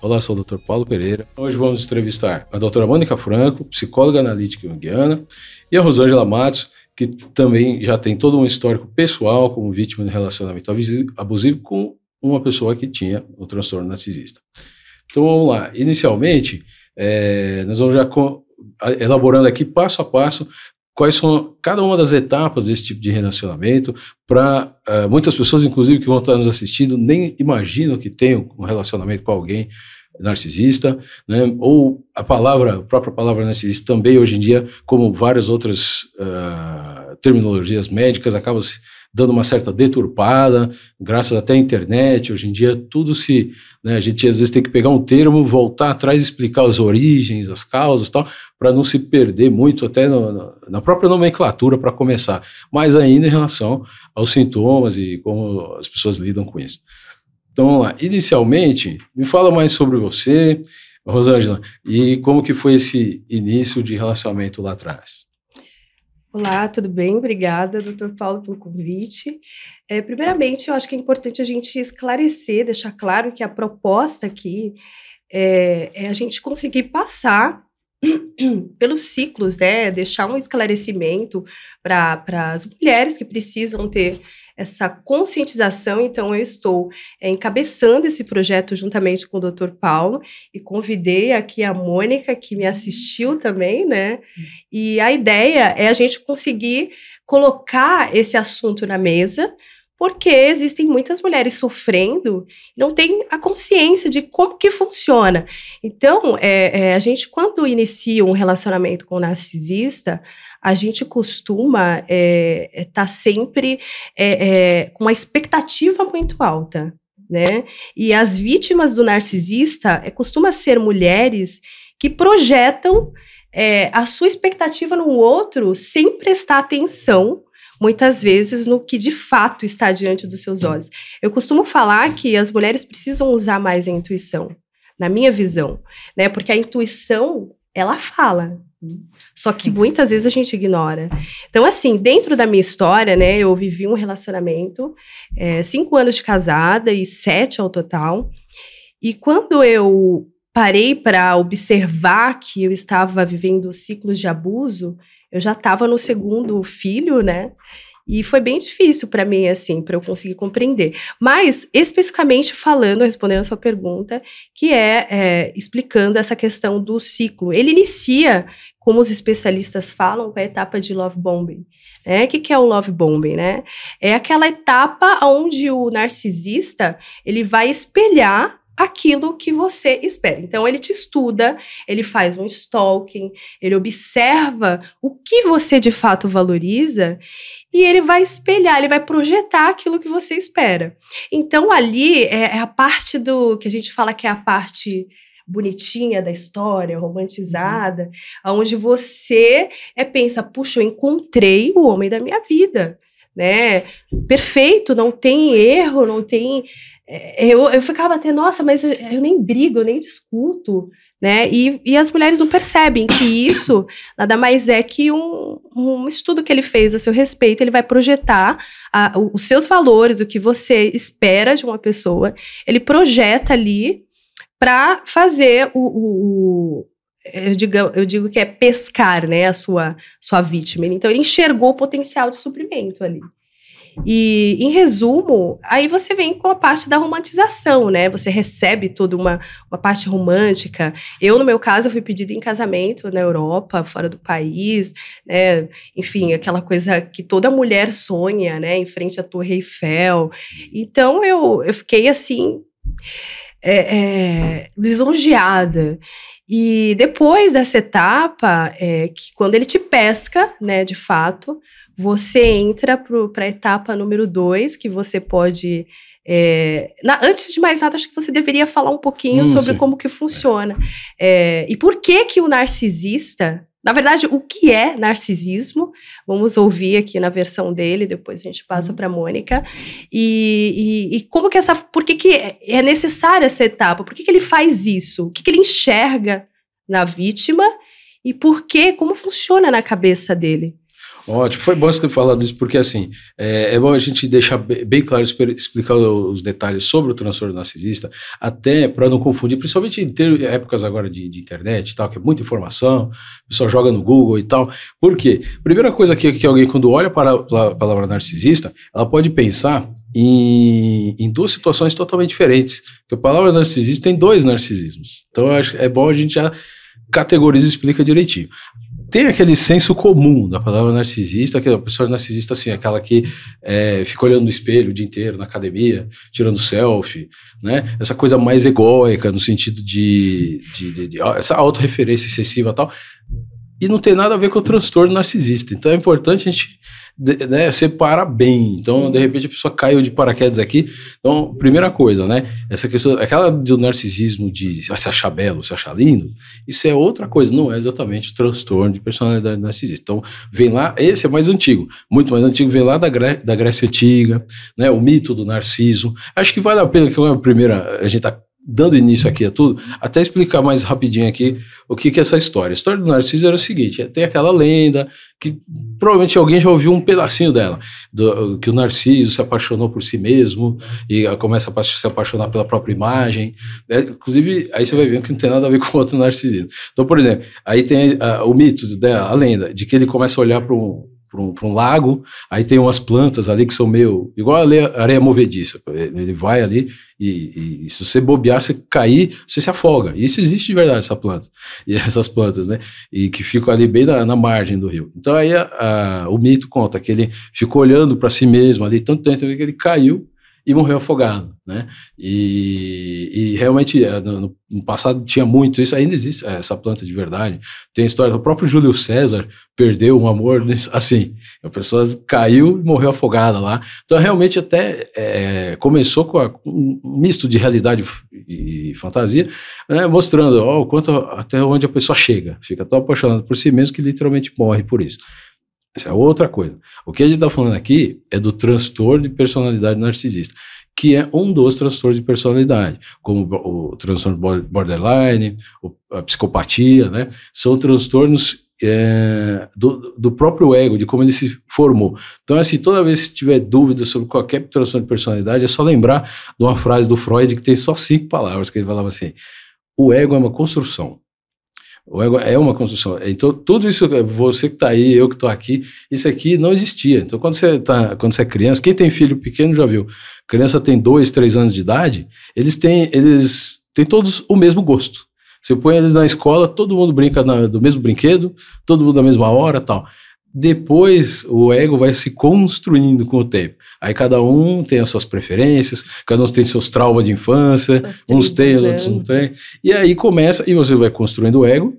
Olá, sou o Dr. Paulo Pereira. Hoje vamos entrevistar a doutora Mônica Franco, psicóloga analítica junguiana, e a Rosângela Matos, que também já tem todo um histórico pessoal como vítima de relacionamento abusivo com uma pessoa que tinha o transtorno narcisista. Então vamos lá. Inicialmente, nós vamos já elaborando aqui passo a passo quais são cada uma das etapas desse tipo de relacionamento, para muitas pessoas, inclusive, que vão estar nos assistindo, nem imaginam que tenham um relacionamento com alguém narcisista, né? Ou a própria palavra narcisista também, hoje em dia, como várias outras terminologias médicas, acaba se dando uma certa deturpada, graças até à internet. Hoje em dia tudo a gente às vezes tem que pegar um termo, voltar atrás e explicar as origens, as causas e tal, para não se perder muito até na própria nomenclatura para começar, mas ainda em relação aos sintomas e como as pessoas lidam com isso. Então vamos lá, inicialmente, me fala mais sobre você, Rosângela, e como que foi esse início de relacionamento lá atrás. Olá, tudo bem? Obrigada, Dr. Paulo, pelo convite. Primeiramente, eu acho que é importante a gente esclarecer, deixar claro que a proposta aqui é a gente conseguir passar pelos ciclos, né? Deixar um esclarecimento para as mulheres que precisam ter essa conscientização. Então, eu estou encabeçando esse projeto juntamente com o Dr. Paulo e convidei aqui a Mônica, que me assistiu também, né? E a ideia é a gente conseguir colocar esse assunto na mesa, porque existem muitas mulheres sofrendo e não têm a consciência de como que funciona. Então, a gente, quando inicia um relacionamento com um narcisista, a gente costuma estar sempre com uma expectativa muito alta, né? E as vítimas do narcisista costumam ser mulheres que projetam a sua expectativa no outro sem prestar atenção, muitas vezes, no que de fato está diante dos seus olhos. Eu costumo falar que as mulheres precisam usar mais a intuição, na minha visão, né? Porque a intuição, ela fala, só que muitas vezes a gente ignora. Então, assim, dentro da minha história, né, eu vivi um relacionamento, 5 anos de casada e 7 ao total, e quando eu parei para observar que eu estava vivendo ciclos de abuso, eu já estava no 2º filho, né? E foi bem difícil para mim, assim, para eu conseguir compreender. Mas, especificamente falando, respondendo a sua pergunta, que explicando essa questão do ciclo. Ele inicia, como os especialistas falam, com a etapa de love bombing. O que é o love bombing, né? É aquela etapa onde o narcisista, ele vai espelhar aquilo que você espera. Então, ele te estuda, ele faz um stalking, ele observa o que você de fato valoriza e ele vai espelhar, ele vai projetar aquilo que você espera. Então, ali é a parte do que a gente fala que é a parte bonitinha da história, romantizada, onde você pensa, puxa, eu encontrei o homem da minha vida, né? Perfeito, não tem erro, não tem... Eu ficava até, nossa, mas eu nem brigo, eu nem discuto, né? E as mulheres não percebem que isso nada mais é que um estudo que ele fez a seu respeito. Ele vai projetar os seus valores, o que você espera de uma pessoa, ele projeta ali para fazer eu digo que é pescar, né, a sua vítima. Então, ele enxergou o potencial de suprimento ali. E, em resumo, aí você vem com a parte da romantização, né? Você recebe toda uma parte romântica. Eu, no meu caso, eu fui pedida em casamento na Europa, fora do país, né? Enfim, aquela coisa que toda mulher sonha, né? Em frente à Torre Eiffel. Então, eu fiquei, assim, lisonjeada. E depois dessa etapa, que quando ele te pesca, né, de fato, você entra para a etapa número 2, que você pode... antes de mais nada, acho que você deveria falar um pouquinho sobre como que funciona. E por que o narcisista... Na verdade, o que é narcisismo? Vamos ouvir aqui na versão dele, depois a gente passa para a Mônica. E como que por que é necessária essa etapa? Por que ele faz isso? O que ele enxerga na vítima? E como funciona na cabeça dele? Ótimo, foi bom você ter falado isso, porque assim, é bom a gente deixar bem claro, explicar os detalhes sobre o transtorno narcisista, até para não confundir, principalmente em ter épocas agora de internet e tal, que é muita informação, o pessoal joga no Google e tal. Por quê? Primeira coisa que alguém, quando olha para a palavra narcisista, ela pode pensar em duas situações totalmente diferentes, porque a palavra narcisista tem dois narcisismos. Então eu acho, é bom a gente já categoriza e explica direitinho. Tem aquele senso comum da palavra narcisista, que a pessoa narcisista, assim, aquela que fica olhando no espelho o dia inteiro, na academia, tirando selfie, né? Essa coisa mais egóica, no sentido de essa autorreferência excessiva e tal, e não tem nada a ver com o transtorno narcisista. Então é importante a gente separar bem. Então, de repente, a pessoa caiu de paraquedas aqui. Então, primeira coisa, né? Essa questão, aquela do narcisismo de se achar belo, se achar lindo, isso é outra coisa, não é exatamente o transtorno de personalidade narcisista. Então, vem lá, esse é mais antigo, muito mais antigo, vem lá da Grécia Antiga, né? O mito do Narciso. Acho que vale a pena que a gente está dando início aqui a tudo, até explicar mais rapidinho aqui o que é essa história. A história do Narciso era o seguinte, tem aquela lenda, que provavelmente alguém já ouviu um pedacinho dela, que o Narciso se apaixonou por si mesmo, e começa a se apaixonar pela própria imagem, inclusive, aí você vai vendo que não tem nada a ver com o outro narcisismo. Então, por exemplo, aí tem o mito, a lenda, de que ele começa a olhar para um lago, aí tem umas plantas ali que são meio, igual a areia movediça, ele vai ali e se você bobear, você cair, você se afoga. Isso existe de verdade, essa planta, e essas plantas, né, e que ficam ali bem na margem do rio. Então aí o mito conta que ele ficou olhando para si mesmo ali, tanto tempo que ele caiu e morreu afogado, né? E realmente no passado tinha muito isso, ainda existe essa planta de verdade. Tem a história do próprio Júlio César perdeu um amor assim, a pessoa caiu e morreu afogada lá. Então realmente até começou com um misto de realidade e fantasia, né, mostrando até onde a pessoa chega, fica tão apaixonada por si mesmo que literalmente morre por isso. Essa é outra coisa. O que a gente está falando aqui é do transtorno de personalidade narcisista, que é um dos transtornos de personalidade, como o transtorno borderline, a psicopatia, né? São transtornos do próprio ego, de como ele se formou. Então, assim, toda vez que tiver dúvida sobre qualquer transtorno de personalidade, é só lembrar de uma frase do Freud que tem só 5 palavras, que ele falava assim: o ego é uma construção. O ego é uma construção. Então, tudo isso, você que está aí, eu que estou aqui, isso aqui não existia. Então, quando você é criança, quem tem filho pequeno já viu, criança tem 2, 3 anos de idade, eles têm todos o mesmo gosto. Você põe eles na escola, todo mundo brinca do mesmo brinquedo, todo mundo na mesma hora e tal. Depois, o ego vai se construindo com o tempo. Aí cada um tem as suas preferências, cada um tem seus traumas de infância, uns têm, outros não têm. E aí começa, e você vai construindo o ego,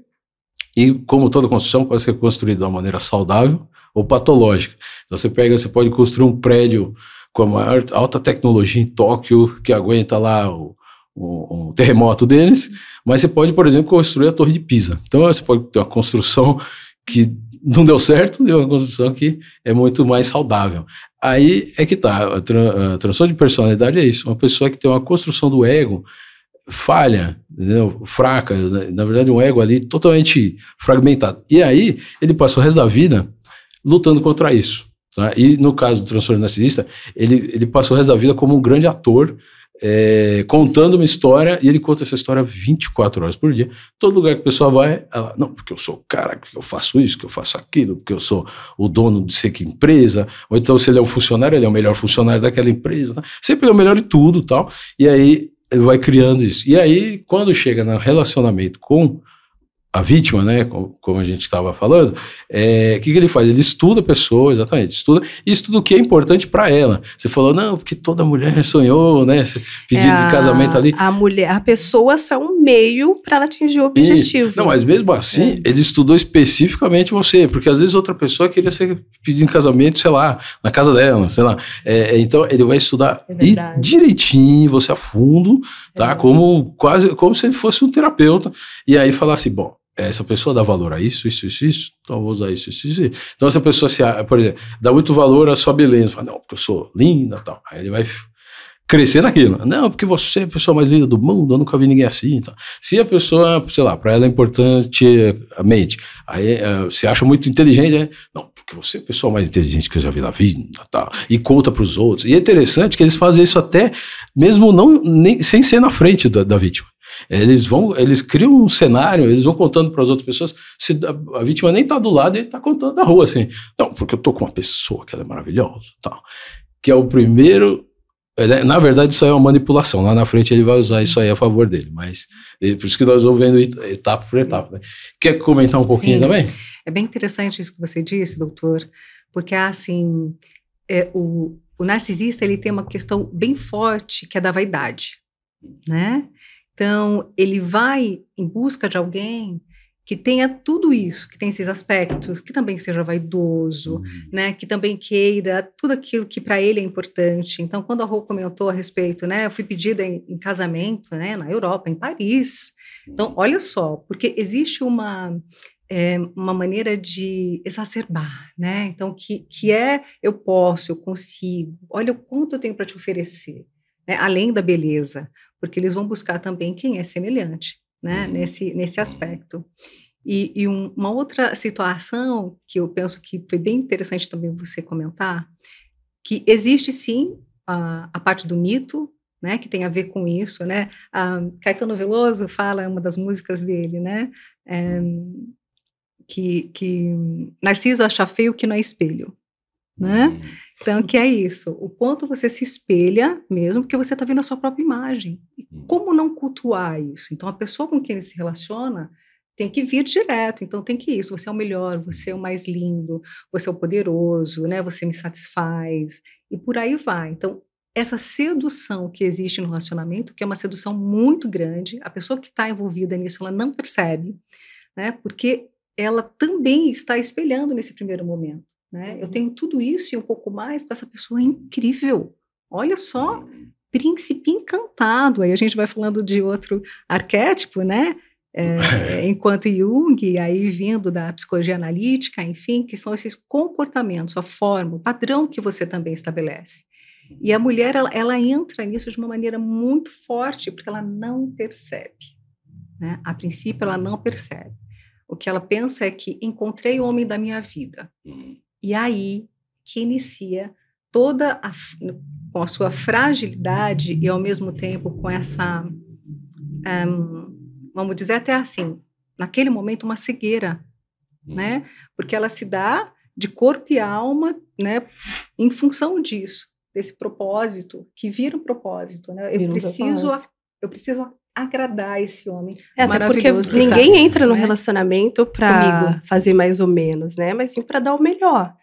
e como toda construção pode ser construída de uma maneira saudável ou patológica. Então você pode construir um prédio com a maior alta tecnologia em Tóquio, que aguenta lá um terremoto deles, mas você pode, por exemplo, construir a Torre de Pisa. Então você pode ter uma construção que não deu certo, e uma construção que é muito mais saudável. Aí é que tá, a transtorno de personalidade é isso, uma pessoa que tem uma construção do ego falha, entendeu? Fraca, na verdade um ego ali totalmente fragmentado. E aí ele passa o resto da vida lutando contra isso. Tá? E no caso do transtorno narcisista, ele passa o resto da vida como um grande ator, contando uma história, e ele conta essa história 24 horas por dia. Todo lugar que a pessoa vai, ela, não, porque eu sou o cara, porque eu faço isso, que eu faço aquilo, porque eu sou o dono de sei que empresa, ou então se ele é um funcionário, ele é o melhor funcionário daquela empresa, tá? Sempre é o melhor de tudo, tal, e aí ele vai criando isso. E aí, quando chega no relacionamento com a vítima, né, como a gente estava falando, o que ele faz? Ele estuda a pessoa, exatamente, estuda o que é importante para ela. Você falou, não, porque toda mulher sonhou, né, pedido de casamento ali. A pessoa só é um meio para ela atingir o objetivo. Não, mas mesmo assim, ele estudou especificamente você, porque às vezes outra pessoa queria ser pedido em casamento, sei lá, na casa dela, sei lá. Então, ele vai estudar direitinho, você a fundo, tá, como se ele fosse um terapeuta, e aí falar assim, bom, essa pessoa dá valor a isso, então eu vou usar isso. Então essa pessoa, por exemplo, dá muito valor à sua beleza, fala, não, porque eu sou linda e tal. Aí ele vai crescer naquilo. Não, porque você é a pessoa mais linda do mundo, eu nunca vi ninguém assim. Então. Se a pessoa, sei lá, para ela é importante a mente, aí você acha muito inteligente, né? Não, porque você é a pessoa mais inteligente que eu já vi na vida, tal, e conta para os outros. E é interessante que eles fazem isso até mesmo sem ser na frente da vítima. Eles criam um cenário, eles vão contando para as outras pessoas, se a vítima nem tá do lado, ele tá contando na rua, assim, não, porque eu tô com uma pessoa que ela é maravilhosa, tal, que é o primeiro, na verdade isso aí é uma manipulação, lá na frente ele vai usar isso aí a favor dele, mas por isso que nós vamos vendo etapa por etapa, né? Quer comentar um pouquinho também? É bem interessante isso que você disse, doutor, porque assim, o narcisista, ele tem uma questão bem forte, que é da vaidade, né? Então, ele vai em busca de alguém que tenha tudo isso, que tenha esses aspectos, que também seja vaidoso, né, que também queira tudo aquilo que para ele é importante. Então, quando a Rô comentou a respeito, né, eu fui pedida em casamento, né, na Europa, em Paris. Então, olha só, porque existe uma maneira de exacerbar, né, então, que é, eu posso, eu consigo, olha o quanto eu tenho para te oferecer, né, além da beleza, porque eles vão buscar também quem é semelhante, né, nesse aspecto. E uma outra situação que eu penso que foi bem interessante também você comentar, que existe sim a parte do mito, né, que tem a ver com isso, né, Caetano Veloso fala, uma das músicas dele, né, que Narciso acha feio que não é espelho, né? Então, que é isso, o quanto você se espelha mesmo, porque você está vendo a sua própria imagem. E como não cultuar isso? Então, a pessoa com quem ele se relaciona tem que vir direto, então tem que isso, você é o melhor, você é o mais lindo, você é o poderoso, né? Você me satisfaz, e por aí vai. Então, essa sedução que existe no relacionamento, que é uma sedução muito grande, a pessoa que está envolvida nisso, ela não percebe, né? Porque ela também está espelhando nesse primeiro momento. Né? Eu tenho tudo isso e um pouco mais para essa pessoa incrível. Olha só, príncipe encantado. Aí a gente vai falando de outro arquétipo, né? Enquanto Jung, aí vindo da psicologia analítica, enfim, que são esses comportamentos, a forma, o padrão que você também estabelece. E a mulher, ela entra nisso de uma maneira muito forte, porque ela não percebe. Né? A princípio, ela não percebe. O que ela pensa é que encontrei o homem da minha vida. E aí que inicia toda com a sua fragilidade e ao mesmo tempo com essa, vamos dizer até assim, naquele momento uma cegueira, né? Porque ela se dá de corpo e alma, né? Em função disso, desse propósito, que vira um propósito, né? Eu preciso agradar esse homem maravilhoso. Até porque ninguém entra no relacionamento para fazer mais ou menos, né? Mas sim para dar o melhor.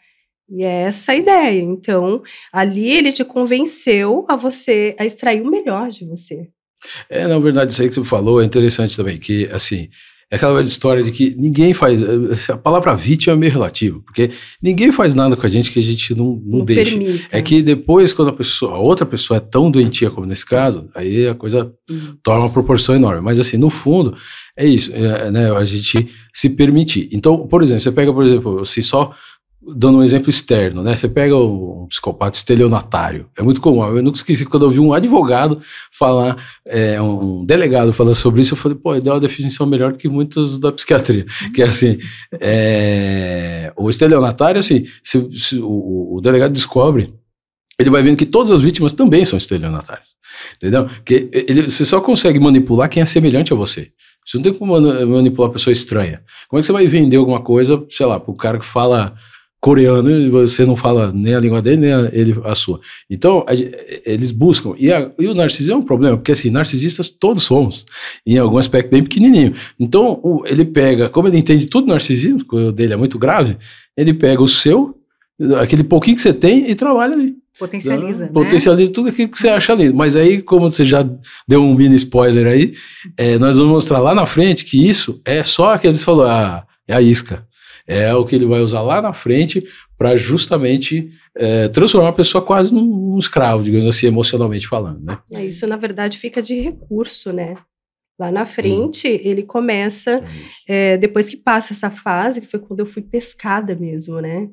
E é essa a ideia. Então, ali ele te convenceu a extrair o melhor de você. Na verdade, isso aí que você falou é interessante também, que, assim, é aquela velha história de que ninguém faz, a palavra vítima é meio relativa, porque ninguém faz nada com a gente que a gente não deixa. Permita. É que depois, quando a outra pessoa é tão doentia como nesse caso, aí a coisa toma uma proporção enorme. Mas, assim, no fundo, é isso, né, a gente se permitir. Então, por exemplo, você pega, assim, só dando um exemplo externo, né? Você pega um psicopata estelionatário. É muito comum. Eu nunca esqueci quando eu vi um advogado falar, um delegado falando sobre isso, eu falei, pô, ele deu uma definição melhor do que muitos da psiquiatria. Que é assim, o estelionatário, assim, se o delegado descobre, ele vai vendo que todas as vítimas também são estelionatárias. Entendeu? Porque você só consegue manipular quem é semelhante a você. Você não tem como manipular uma pessoa estranha. Como é que você vai vender alguma coisa, sei lá, para o cara que fala coreano e você não fala nem a língua dele, nem a sua. Então, eles buscam. E o narcisismo é um problema, porque assim, narcisistas todos somos, em algum aspecto bem pequenininho. Então, ele pega, como ele entende tudo narcisismo, o dele é muito grave, ele pega o seu, aquele pouquinho que você tem e trabalha ali. Potencializa, né? Potencializa tudo aquilo que você acha ali. Mas aí, como você já deu um mini spoiler aí, nós vamos mostrar lá na frente que isso é só que eles falaram, é a isca. É o que ele vai usar lá na frente para justamente transformar a pessoa quase num escravo, digamos assim, emocionalmente falando, né? Isso, na verdade, fica de recurso, né? Lá na frente, ele começa, depois que passa essa fase, que foi quando eu fui pescada mesmo, né?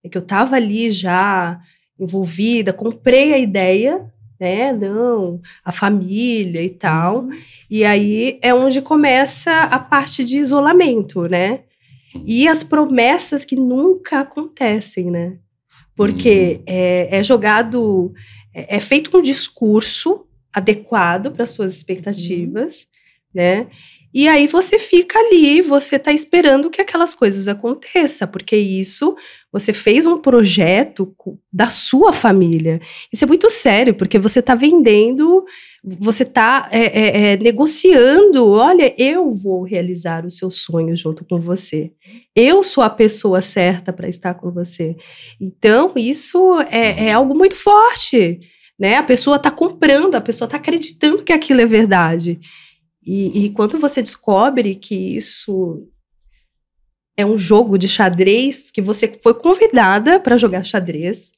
É que eu tava ali já envolvida, comprei a ideia, né? Não, a família e tal. E aí é onde começa a parte de isolamento, né? E as promessas que nunca acontecem, né? Porque é jogado, é feito um discurso adequado para suas expectativas, né? E aí você fica ali, você tá esperando que aquelas coisas aconteçam, porque isso, você fez um projeto da sua família. Isso é muito sério, porque você tá vendendo, você tá negociando, olha, eu vou realizar o seu sonho junto com você. Eu sou a pessoa certa para estar com você. Então, isso é algo muito forte, né? A pessoa tá comprando, a pessoa tá acreditando que aquilo é verdade. E quando você descobre que isso é um jogo de xadrez, que você foi convidada para jogar xadrez,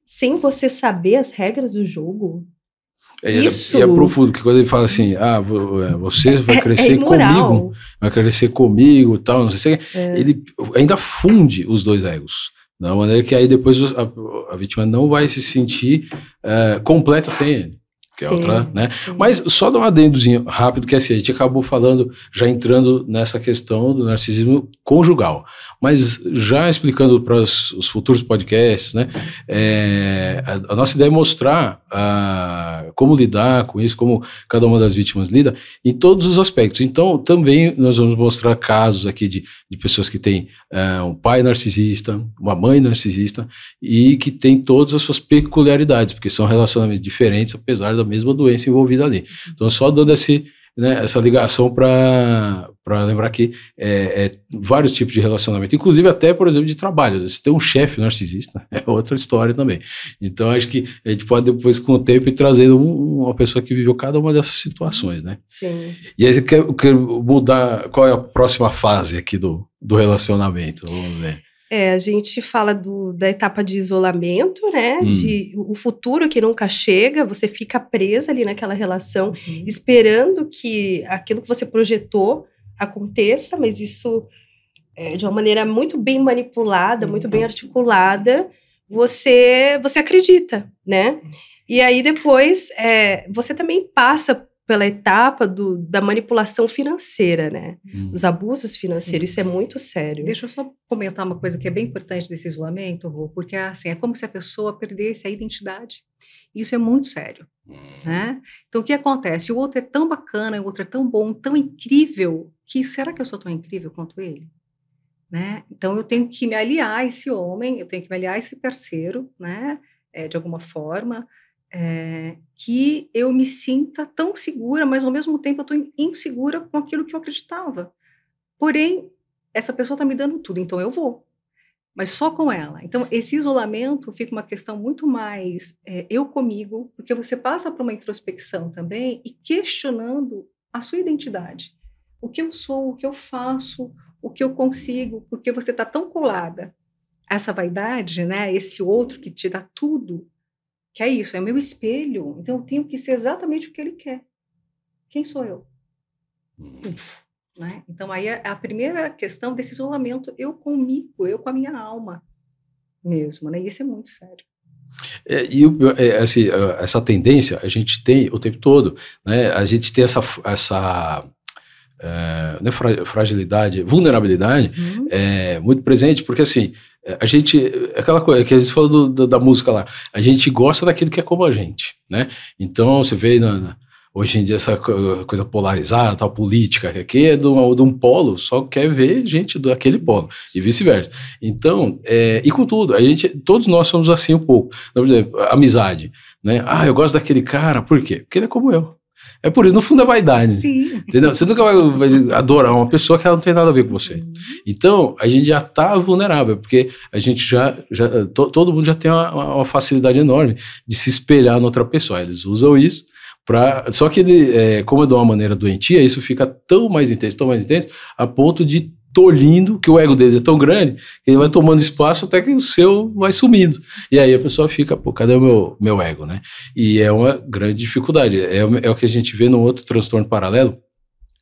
sem você saber as regras do jogo, isso... E é profundo, porque quando ele fala assim, você vai crescer comigo, vai crescer comigo e tal, não sei se ele ainda funde os dois egos. Da maneira que aí depois a vítima não vai se sentir completa sem ele. Que é outra, né? Mas só dar um adendozinho rápido, que assim, a gente acabou falando, já entrando nessa questão do narcisismo conjugal. Mas já explicando para os futuros podcasts, né? A nossa ideia é mostrar como lidar com isso, como cada uma das vítimas lida, em todos os aspectos. Então, também nós vamos mostrar casos aqui de pessoas que têm um pai narcisista, uma mãe narcisista, e que tem todas as suas peculiaridades, porque são relacionamentos diferentes, apesar da mesma doença envolvida ali. Então, só dando essa ligação para lembrar que vários tipos de relacionamento, inclusive até, por exemplo, de trabalho. Você tem um chefe narcisista, é outra história também. Então, acho que a gente pode depois, com o tempo, ir trazendo uma pessoa que viveu cada uma dessas situações, né? Sim. E aí, você quer mudar, qual é a próxima fase aqui do relacionamento? Vamos ver. A gente fala da etapa de isolamento, né? De o futuro que nunca chega, você fica presa ali naquela relação, esperando que aquilo que você projetou aconteça, mas isso de uma maneira muito bem manipulada, muito bem articulada, você acredita, né? E aí depois você também passa pela etapa da manipulação financeira, né? Os abusos financeiros, isso é muito sério. Deixa eu só comentar uma coisa que é bem importante desse isolamento, Rô, porque assim, é como se a pessoa perdesse a identidade. Isso é muito sério, né? Então, o que acontece? O outro é tão bacana, o outro é tão bom, tão incrível, que será que eu sou tão incrível quanto ele? Né? Então, eu tenho que me aliar a esse homem, eu tenho que me aliar a esse parceiro, né? De alguma forma, que eu me sinta tão segura, mas ao mesmo tempo eu estou insegura com aquilo que eu acreditava. Porém, essa pessoa está me dando tudo, então eu vou. Mas só com ela. Então, esse isolamento fica uma questão muito mais eu comigo, porque você passa por uma introspecção também e questionando a sua identidade. O que eu sou, o que eu faço, o que eu consigo, porque você está tão colada a essa vaidade, né? Esse outro que te dá tudo, que é isso, é meu espelho, então eu tenho que ser exatamente o que ele quer. Quem sou eu? Né? Então, aí é a primeira questão desse isolamento, eu comigo, eu com a minha alma mesmo, né? E isso é muito sério. Essa tendência a gente tem o tempo todo, né? A gente tem essa fragilidade, vulnerabilidade muito presente, porque assim, a gente, aquela coisa que eles falam da música lá, a gente gosta daquilo que é como a gente, né? Então você vê hoje em dia essa coisa polarizada, tal, política, que aqui é de um polo, só quer ver gente daquele polo, e vice-versa. Então, e com tudo, todos nós somos assim um pouco. Por exemplo, amizade, né? Eu gosto daquele cara, por quê? Porque ele é como eu. É por isso, no fundo é vaidade. Sim. Entendeu? Você nunca vai adorar uma pessoa que ela não tem nada a ver com você. Então, a gente já está vulnerável, porque a gente todo mundo já tem uma facilidade enorme de se espelhar noutra pessoa. Eles usam isso só que como é de uma maneira doentia, isso fica tão mais intenso, a ponto de tolhindo, que o ego deles é tão grande, que ele vai tomando espaço até que o seu vai sumindo. E aí a pessoa fica, cadê o meu ego, né? E é uma grande dificuldade. É o que a gente vê num outro transtorno paralelo,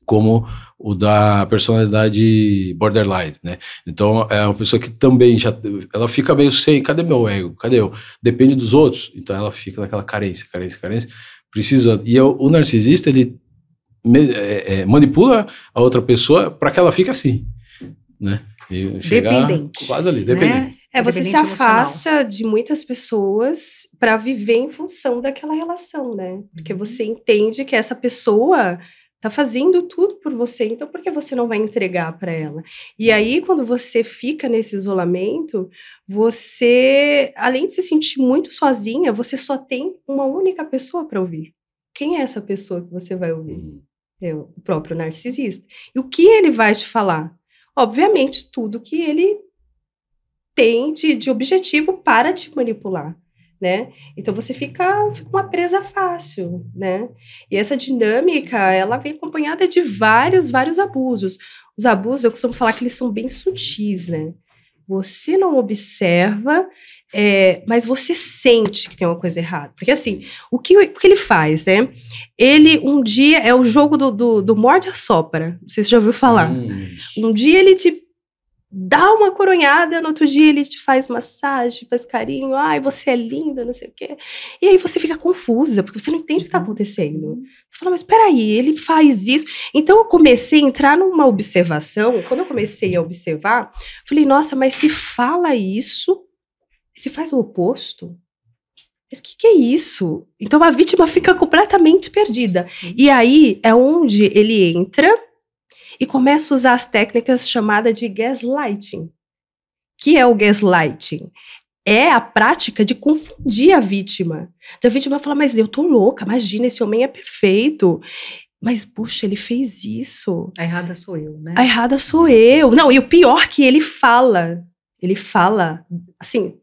como o da personalidade borderline, né? Então, é uma pessoa que também ela fica meio sem, cadê meu ego? Cadê eu? Depende dos outros, então ela fica naquela carência, precisando. E o narcisista, ele manipula a outra pessoa para que ela fique assim, né? E dependente. Quase ali, dependente. Né? Você se afasta de muitas pessoas para viver em função daquela relação, né? Porque você entende que essa pessoa tá fazendo tudo por você, então por que você não vai entregar para ela? E aí, quando você fica nesse isolamento, você, além de se sentir muito sozinha, você só tem uma única pessoa para ouvir. Quem é essa pessoa que você vai ouvir? É o próprio narcisista. E o que ele vai te falar? Obviamente, tudo que ele tem de objetivo para te manipular, né? Então, você fica uma presa fácil, né? E essa dinâmica, ela vem acompanhada de vários abusos. Os abusos, eu costumo falar que eles são bem sutis, né? Você não observa, mas você sente que tem uma coisa errada. Porque, assim, o que ele faz, né? Ele, um dia, é o jogo do morde-a-sopra. Não sei se você já ouviu falar. Um dia ele te dá uma coronhada, no outro dia ele te faz massagem, faz carinho, ai, você é linda, não sei o quê. E aí você fica confusa, porque você não entende o que está acontecendo. Você fala, mas peraí, ele faz isso. Então eu comecei a entrar numa observação, quando eu comecei a observar, falei, nossa, mas se fala isso, se faz o oposto, mas o que é isso? Então a vítima fica completamente perdida. E aí é onde ele entra e começa a usar as técnicas chamadas de gaslighting. Que é o gaslighting? É a prática de confundir a vítima. A vítima fala, mas eu tô louca, imagina, esse homem é perfeito. Mas, puxa, ele fez isso. A errada sou eu, né? A errada sou eu. Não, e o pior que ele fala, assim,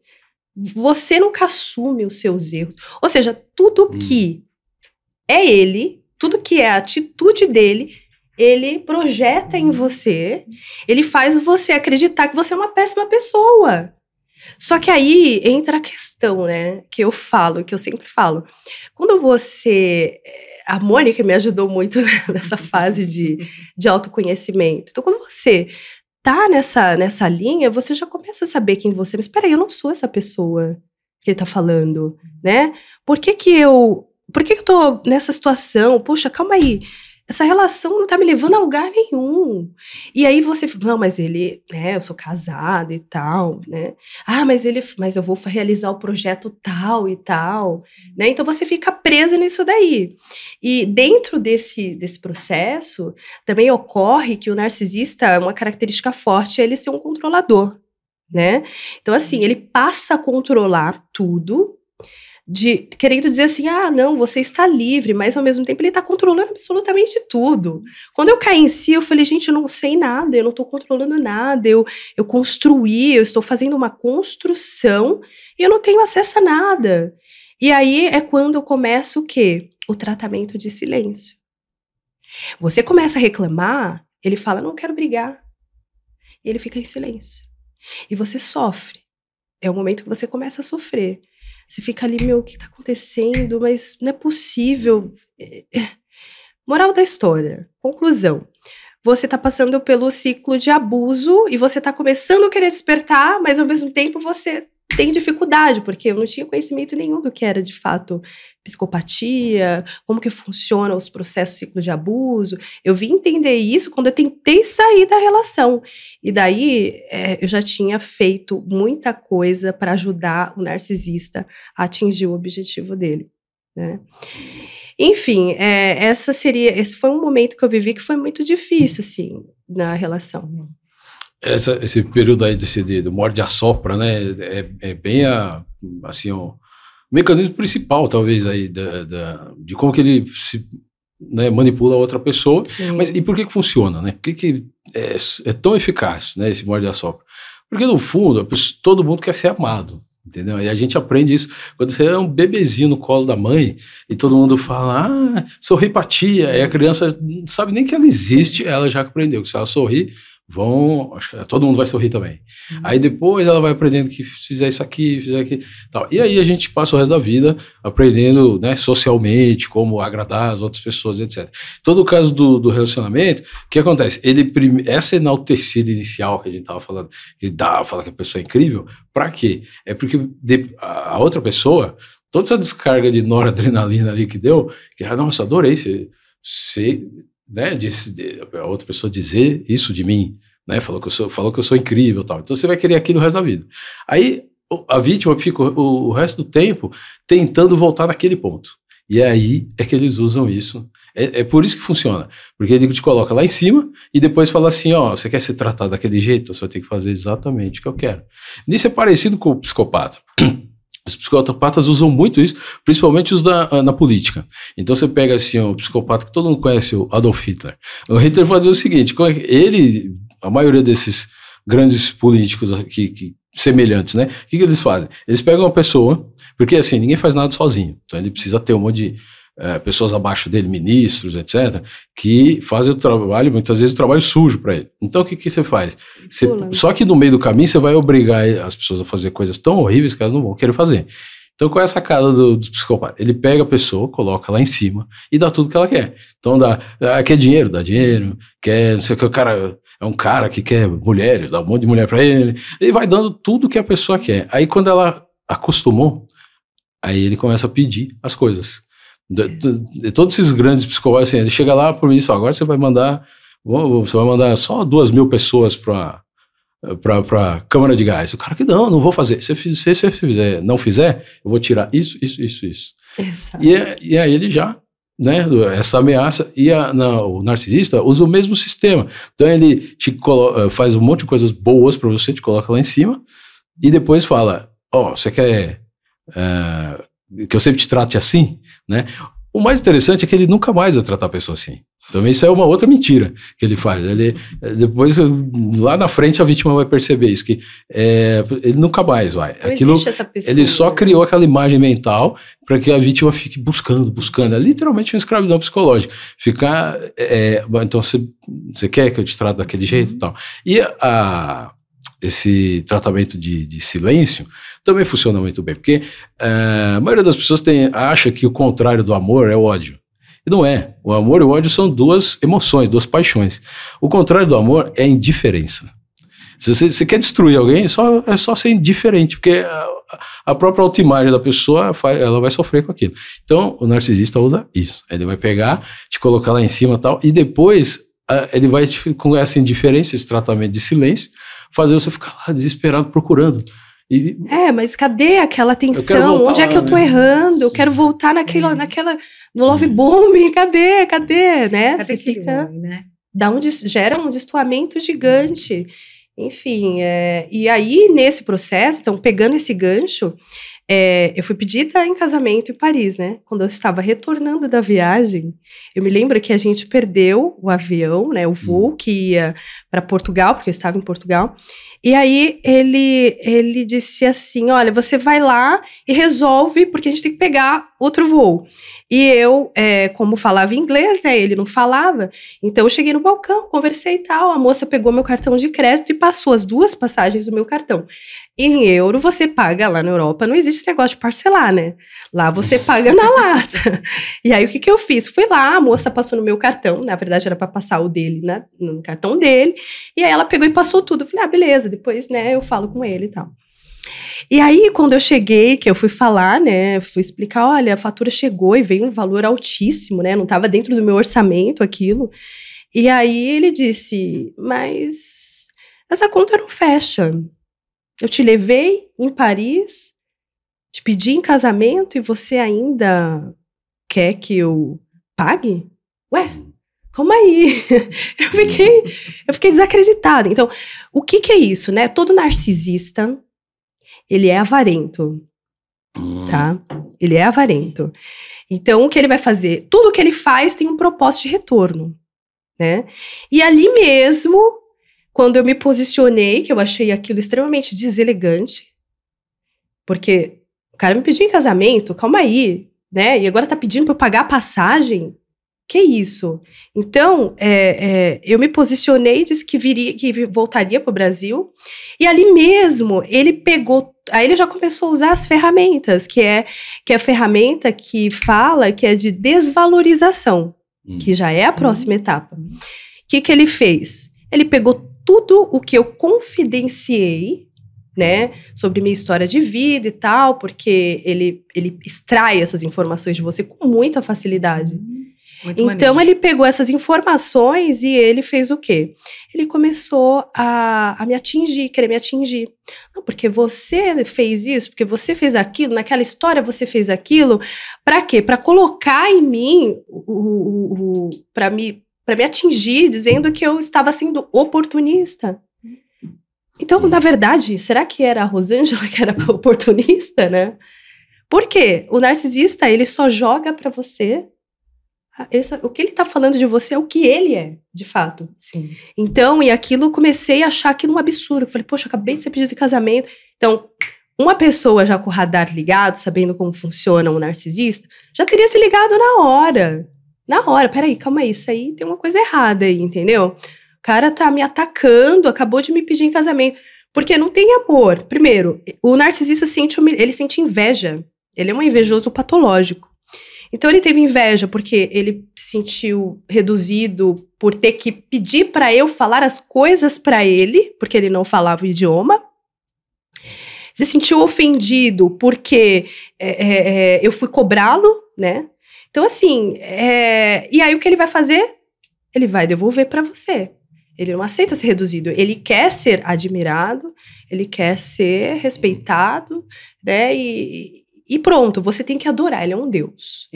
você nunca assume os seus erros. Ou seja, tudo que é ele, tudo que é a atitude dele, ele projeta em você, ele faz você acreditar que você é uma péssima pessoa. Só que aí entra a questão, né, que eu sempre falo. Quando você... A Mônica me ajudou muito nessa fase de autoconhecimento. Então, quando você tá nessa linha, você já começa a saber quem você é. Mas peraí, eu não sou essa pessoa que ele tá falando, né? Por que eu tô nessa situação? Poxa, calma aí. Essa relação não tá me levando a lugar nenhum. E aí você fala, não, mas ele, né, eu sou casada e tal, né? Ah, mas eu vou realizar o projeto tal e tal, né? Então você fica preso nisso daí. E dentro desse processo, também ocorre que o narcisista, uma característica forte é ele ser um controlador, né? Então assim, ele passa a controlar tudo, querendo dizer assim, não, você está livre, mas ao mesmo tempo ele está controlando absolutamente tudo. Quando eu caí em si, eu falei, gente, eu não sei nada, eu não estou controlando nada, eu construí, eu estou fazendo uma construção e eu não tenho acesso a nada. E aí é quando eu começo o quê? O tratamento de silêncio. Você começa a reclamar, ele fala, não quero brigar. E ele fica em silêncio. E você sofre. É o momento que você começa a sofrer. Você fica ali, o que tá acontecendo? Mas não é possível. Moral da história. Conclusão. Você tá passando pelo ciclo de abuso e você tá começando a querer despertar, mas ao mesmo tempo você tem dificuldade, porque eu não tinha conhecimento nenhum do que era de fato psicopatia, como que funciona os processos ciclo de abuso. Eu vim entender isso quando eu tentei sair da relação. E daí eu já tinha feito muita coisa para ajudar o narcisista a atingir o objetivo dele, né? Enfim, esse foi um momento que eu vivi que foi muito difícil, assim, na relação. Esse período aí do morde-a-sopra, né, é bem o mecanismo principal, talvez, aí, de como que ele né, manipula a outra pessoa. Sim. Mas e por que funciona, né? Por que é tão eficaz, né, esse morde-a-sopra? Porque, no fundo, todo mundo quer ser amado, entendeu? E a gente aprende isso quando você é um bebezinho no colo da mãe e todo mundo fala, sorri pra tia, e a criança não sabe nem que ela existe, ela já aprendeu que se ela sorrir, todo mundo vai sorrir também. Aí depois ela vai aprendendo que fizer isso aqui, fizer aquilo, tal. E aí a gente passa o resto da vida aprendendo, né, socialmente, como agradar as outras pessoas, etc. Todo o caso do relacionamento, o que acontece? Essa enaltecida inicial que a gente tava falando, fala que a pessoa é incrível, pra quê? É porque a outra pessoa, toda essa descarga de noradrenalina ali que deu, que, nossa, adorei você né, a outra pessoa dizer isso de mim, né, falou que eu sou incrível, tal. Então você vai querer aquilo o resto da vida. Aí a vítima fica o resto do tempo tentando voltar naquele ponto. E aí é que eles usam isso. É por isso que funciona. Porque ele te coloca lá em cima e depois fala assim, ó, você quer ser tratado daquele jeito? Você vai ter que fazer exatamente o que eu quero. Nisso é parecido com o psicopata. Os psicopatas usam muito isso, principalmente os na política. Então você pega assim, o psicopata que todo mundo conhece, o Adolf Hitler. O Hitler fazia o seguinte, a maioria desses grandes políticos semelhantes, né? O que eles fazem? Eles pegam uma pessoa, porque assim, ninguém faz nada sozinho. Então ele precisa ter um monte de pessoas abaixo dele, ministros, etc., que fazem o trabalho, muitas vezes o trabalho sujo para ele. Então o que você faz? Só que no meio do caminho você vai obrigar as pessoas a fazer coisas tão horríveis que elas não vão querer fazer. Então qual é a sacada do psicopata? Ele pega a pessoa, coloca lá em cima e dá tudo que ela quer. Então quer dinheiro, dá dinheiro, quer, não sei o que, o cara é um cara que quer mulheres, dá um monte de mulher para ele, ele vai dando tudo que a pessoa quer. Aí quando ela acostumou, aí ele começa a pedir as coisas. De todos esses grandes psicopatas, assim, ele chega lá por isso, agora você vai mandar só 2.000 pessoas para câmara de gás. O cara que não vou fazer. Se você não fizer, eu vou tirar isso. Exato. E aí ele já, né, essa ameaça, o narcisista usa o mesmo sistema. Então ele faz um monte de coisas boas para você, te coloca lá em cima e depois fala, você quer que eu sempre te trate assim, né? O mais interessante é que ele nunca mais vai tratar a pessoa assim. Então isso é uma outra mentira que ele faz. Depois, lá na frente, a vítima vai perceber isso, que ele nunca mais vai. Não existe essa pessoa. Ele só criou aquela imagem mental para que a vítima fique buscando. É literalmente uma escravidão psicológica. Então você quer que eu te trate daquele jeito e tal. E esse tratamento de silêncio também funciona muito bem, porque a maioria das pessoas acha que o contrário do amor é o ódio. E não é. O amor e o ódio são duas emoções, duas paixões. O contrário do amor é a indiferença. Se você quer destruir alguém, é só ser indiferente, porque a própria autoimagem da pessoa, ela vai sofrer com aquilo. Então, o narcisista usa isso. Ele vai pegar, te colocar lá em cima e tal, e depois ele vai, com essa indiferença, esse tratamento de silêncio, fazer você ficar lá desesperado procurando. Mas cadê aquela tensão? Onde é que eu tô errando? Eu quero voltar naquela no love bombing, cadê, né? Você fica, né? Gera um destoamento gigante. Enfim, e aí nesse processo, então pegando esse gancho, eu fui pedida em casamento em Paris, né? Quando eu estava retornando da viagem, eu me lembro que a gente perdeu o avião, né? O voo que ia para Portugal, porque eu estava em Portugal. E aí ele disse assim, olha, você vai lá e resolve, porque a gente tem que pegar outro voo. E eu, como falava inglês, né, ele não falava, então eu cheguei no balcão, conversei e tal, a moça pegou meu cartão de crédito e passou as 2 passagens do meu cartão. Em euro, você paga lá na Europa, não existe esse negócio de parcelar, né? Lá você paga na lata. E aí, o que eu fiz? Fui lá, a moça passou no meu cartão, na verdade era para passar o dele, né, no cartão dele, e aí ela pegou e passou tudo. Eu falei, beleza, depois, né, eu falo com ele e tal. E aí, quando eu cheguei, que eu fui falar, né, fui explicar, olha, a fatura chegou e veio um valor altíssimo, né, não estava dentro do meu orçamento aquilo. E aí ele disse, mas essa conta não fecha. Eu te levei em Paris, te pedi em casamento e você ainda quer que eu pague? Ué, calma aí. Eu fiquei desacreditada. Então, o que é isso, né? Todo narcisista, ele é avarento, tá? Ele é avarento. Então, o que ele vai fazer? Tudo que ele faz tem um propósito de retorno, né? E ali mesmo, quando eu me posicionei, que eu achei aquilo extremamente deselegante, porque o cara me pediu em casamento, calma aí, né? E agora tá pedindo pra eu pagar a passagem? Que isso? Então, eu me posicionei e disse que voltaria para o Brasil. E ali mesmo, ele pegou... Aí ele já começou a usar as ferramentas, que é a ferramenta que fala que é de desvalorização, que já é a próxima etapa. O que ele fez? Ele pegou tudo o que eu confidenciei, né, sobre minha história de vida e tal, porque ele extrai essas informações de você com muita facilidade. Então, ele pegou essas informações e ele fez o quê? Ele começou a me atingir, querer me atingir. Não, porque você fez isso, porque você fez aquilo, naquela história você fez aquilo. Para quê? Para colocar em mim, para me atingir, dizendo que eu estava sendo oportunista. Então, na verdade, será que era a Rosângela que era oportunista, né? Por quê? O narcisista, ele só joga para você... o que ele tá falando de você é o que ele é, de fato. Sim. Então, e aquilo, comecei a achar aquilo um absurdo. Eu falei, poxa, acabei de ser pedido de casamento. Então, uma pessoa já com o radar ligado, sabendo como funciona um narcisista, já teria se ligado na hora. Na hora, peraí, calma aí, isso aí tem uma coisa errada aí, entendeu? O cara tá me atacando, acabou de me pedir em casamento. Porque não tem amor. Primeiro, o narcisista ele sente inveja. Ele é um invejoso patológico. Então, ele teve inveja porque ele se sentiu reduzido por ter que pedir para eu falar as coisas para ele, porque ele não falava o idioma. Se sentiu ofendido porque eu fui cobrá-lo, né? Então, assim, e aí o que ele vai fazer? Ele vai devolver para você. Ele não aceita ser reduzido. Ele quer ser admirado, ele quer ser respeitado, né? E pronto, você tem que adorar, ele é um deus.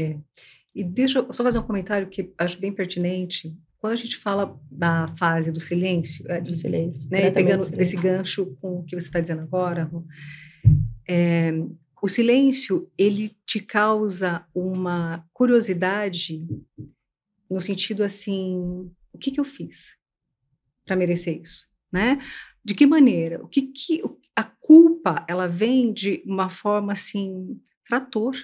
E deixa eu só fazer um comentário que acho bem pertinente. Quando a gente fala da fase do silêncio, do silêncio, né, pegando esse gancho com o que você está dizendo agora, o silêncio, ele te causa uma curiosidade no sentido assim, o que eu fiz para merecer isso, né? De que maneira? A culpa, ela vem de uma forma, assim, trator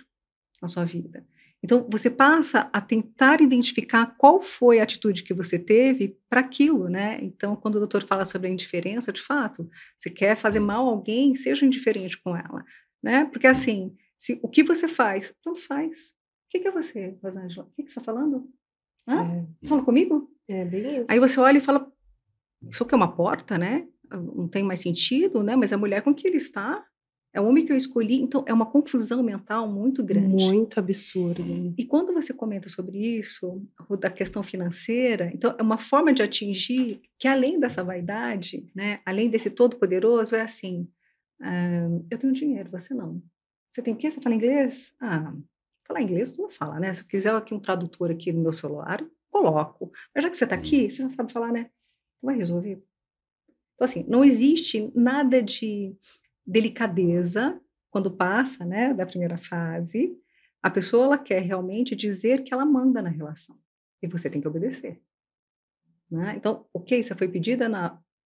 na sua vida. Então, você passa a tentar identificar qual foi a atitude que você teve para aquilo, né? Então, quando o doutor fala sobre a indiferença, de fato, você quer fazer mal a alguém, seja indiferente com ela, né? Porque, assim, o que você faz, não faz. O que é você, Rosângela? O que você está falando? Você falou comigo? É bem isso. Aí você olha e fala, isso aqui é uma porta, né? Não tem mais sentido, né? Mas a mulher com que ele está é o homem que eu escolhi. Então, é uma confusão mental muito grande. Muito absurdo. E quando você comenta sobre isso, da questão financeira, então, é uma forma de atingir que, além dessa vaidade, né? Além desse todo-poderoso, é assim, eu tenho dinheiro, você não. Você tem o quê? Você fala inglês? Falar inglês não fala, né? Se eu quiser aqui um tradutor aqui no meu celular, coloco. Mas já que você está aqui, você não sabe falar, né? Vai resolver. Então, assim, não existe nada de delicadeza quando passa, né, da primeira fase. A pessoa, ela quer realmente dizer que ela manda na relação. E você tem que obedecer. Né? Então, ok, você foi pedida